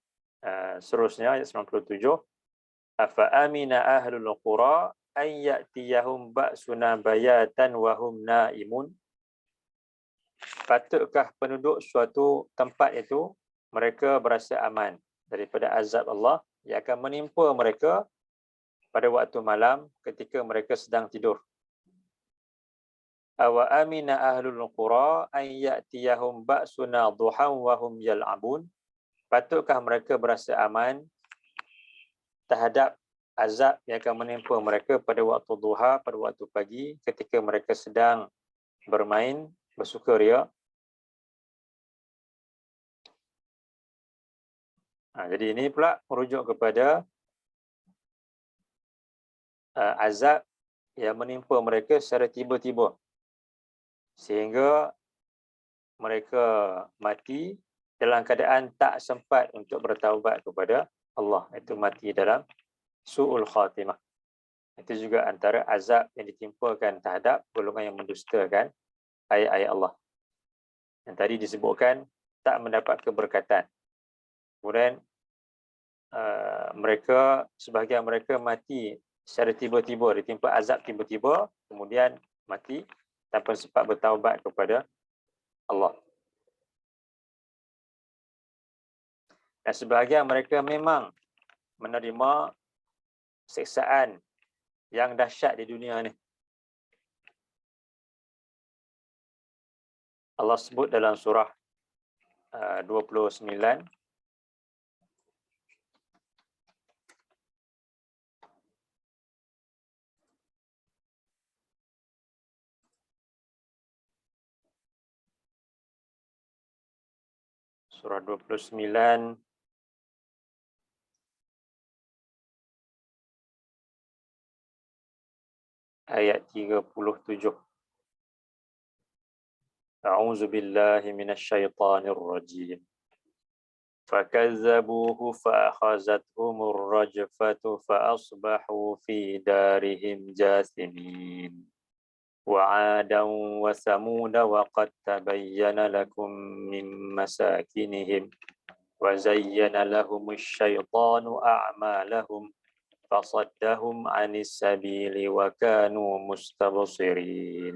seterusnya, ayat 97, afa amina ahlul qura ay ya'tiyahum ba'suna bayatan wa hum naimun. Patutkah penduduk suatu tempat itu mereka berasa aman daripada azab Allah yang akan menimpa mereka pada waktu malam ketika mereka sedang tidur. Awa amina ahlul qura ay ya'tiyahum ba'suna duhan wa hum yal'abun. Patutkah mereka berasa aman terhadap azab yang akan menimpa mereka pada waktu duha, pada waktu pagi ketika mereka sedang bermain, bersukaria. Jadi ini pula merujuk kepada azab yang menimpa mereka secara tiba-tiba sehingga mereka mati dalam keadaan tak sempat untuk bertaubat kepada Allah. Itu mati dalam su'ul khatimah. Itu juga antara azab yang ditimpakan terhadap golongan yang mendustakan ayat-ayat Allah. Yang tadi disebutkan tak mendapat keberkatan. Kemudian mereka, sebahagian mereka mati secara tiba-tiba, ditimpa azab tiba-tiba, kemudian mati tanpa sempat bertaubat kepada Allah. Dan sebahagian mereka memang menerima siksaan yang dahsyat di dunia ni. Allah sebut dalam surah 29, surah 29 ayat 37. A'udzu billahi minasyaitonir rajim. فكذبوه فأخذتهم الرجفة فأصبحوا في دارهم جاثمين وعادا وثمود وقد تبين لكم من مساكنهم وزين لهم الشيطان أعمالهم فصدهم عن السبيل وكانوا مستبصرين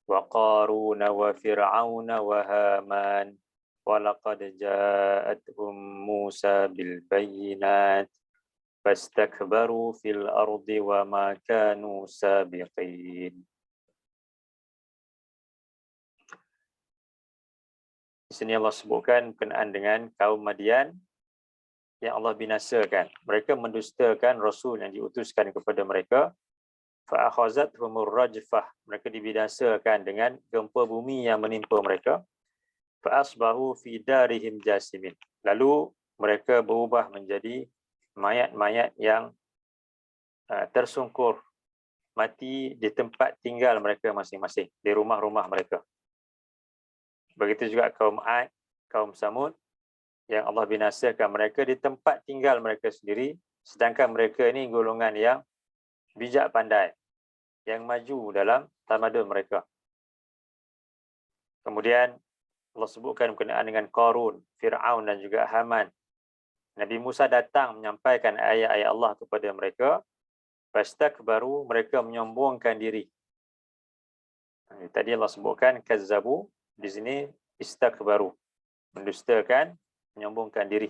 وقارون وفرعون وهامان ولقد جاءتهم موسى بالبينات فاستكبروا في الأرض وما كانوا سابقين. Di sini Allah sebutkan berkenaan dengan kaum Madian yang Allah binasakan. Mereka mendustakan Rasul yang diutuskan kepada mereka. Fa'akhazathumur rajfah. Mereka dibinasakan dengan gempa bumi yang menimpa mereka. Fa'asbahu fi darihim jasimin. Lalu mereka berubah menjadi mayat-mayat yang tersungkur, mati di tempat tinggal mereka masing-masing, di rumah-rumah mereka. Begitu juga kaum Ad, kaum Samud, yang Allah binasakan mereka di tempat tinggal mereka sendiri, sedangkan mereka ini golongan yang bijak pandai, yang maju dalam tamadun mereka. Kemudian Allah sebutkan berkenaan dengan Qarun, Fir'aun dan juga Haman. Nabi Musa datang menyampaikan ayat-ayat Allah kepada mereka, fastakbaru, mereka menyombongkan diri. Tadi Allah sebutkan kazzabu, di sini istakbaru, mendustakan, menyombongkan diri.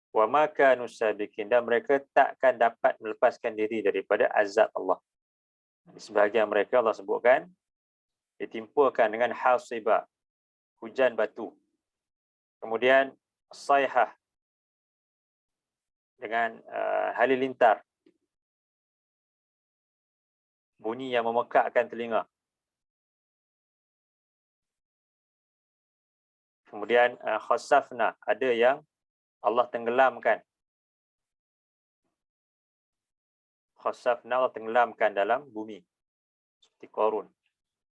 Wa ma kanu sabiqin, dan mereka takkan dapat melepaskan diri daripada azab Allah. Di sebahagian mereka Allah sebutkan ditimpakan dengan hasiba, hujan batu. Kemudian sayhah, dengan halilintar, bunyi yang memekakkan telinga. Kemudian khasafna, ada yang Allah tenggelamkan. Khasafna, Allah tenggelamkan dalam bumi, seperti Qarun.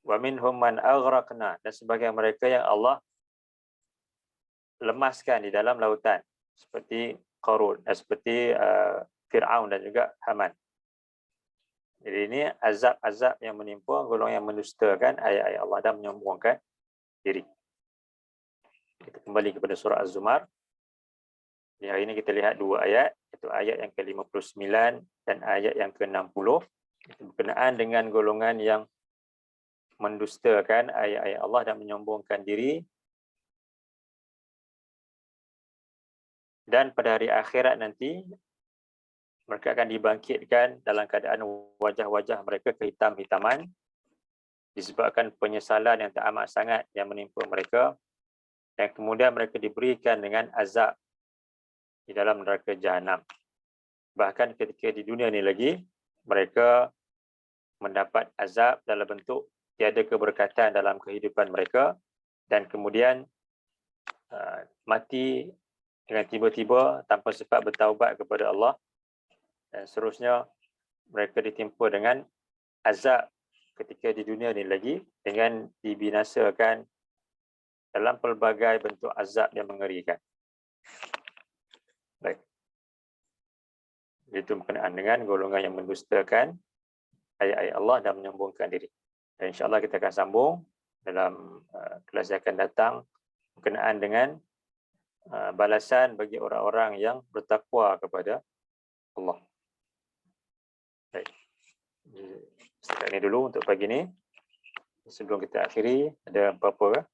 Wa minhum man aghraqna, dan sebagian mereka yang Allah lemaskan di dalam lautan, seperti Qarun, seperti Fir'aun dan juga Haman. Jadi ini azab-azab yang menimpa golongan yang mendustakan ayat-ayat Allah dan menyombongkan diri. Kita kembali kepada surah Az-Zumar. Di hari ini kita lihat dua ayat, iaitu ayat yang ke-59 dan ayat yang ke-60. Itu berkenaan dengan golongan yang mendustakan ayat-ayat Allah dan menyombongkan diri. Dan pada hari akhirat nanti, mereka akan dibangkitkan dalam keadaan wajah-wajah mereka kehitam-hitaman, disebabkan penyesalan yang teramat sangat yang menimpa mereka. Dan kemudian mereka diberikan dengan azab di dalam neraka Jahanam. Bahkan ketika di dunia ini lagi, mereka mendapat azab dalam bentuk tiada keberkatan dalam kehidupan mereka, dan kemudian mati dengan tiba-tiba tanpa sempat bertaubat kepada Allah, dan seterusnya mereka ditimpa dengan azab ketika di dunia ini lagi, dengan dibinasakan dalam pelbagai bentuk azab yang mengerikan. Baik. Itu berkenaan dengan golongan yang mendustakan ayat-ayat Allah dan menyombongkan diri. Dan insya-Allah kita akan sambung dalam kelas yang akan datang berkenaan dengan balasan bagi orang-orang yang bertakwa kepada Allah. Baik. Setakat ini dulu untuk pagi ini. Sebelum kita akhiri, ada apa-apa?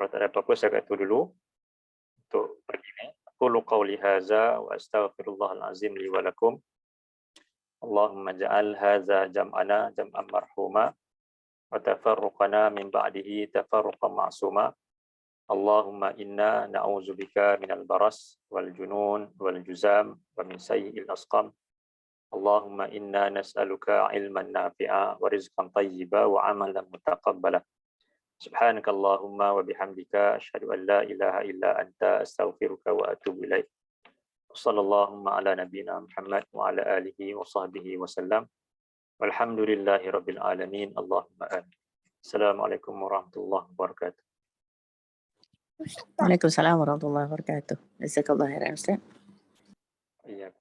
Kalau tak ada apa-apa, saya kata dulu untuk pagi ini. Qulu qawli hadza wa astaghfirullahal azim li wa lakum. Allahumma ja'al hadza jam'ana jam'an marhuma wa tafarruqana min ba'dihi tafarruqan ma'suma. Allahumma inna na'udzubika minal baras wal junun wal juzam wa min sayyi'il asqam. Allahumma inna nas'aluka ilman nafi'a wa rizqan tayyiba wa amalan mutaqabbala. Subhanaka Allahumma wa bihamdika asyhadu an la ilaha illa anta astaghfiruka wa atubu ilaik. Sallallahu ala nabiyyina Muhammad wa ala alihi wa sahbihi wa sallam. Walhamdulillahi rabbil alamin. Allahumma amin. Assalamualaikum warahmatullahi wabarakatuh. Waalaikumsalam warahmatullahi wabarakatuh. Jazakallah khairan Ustaz. Iya.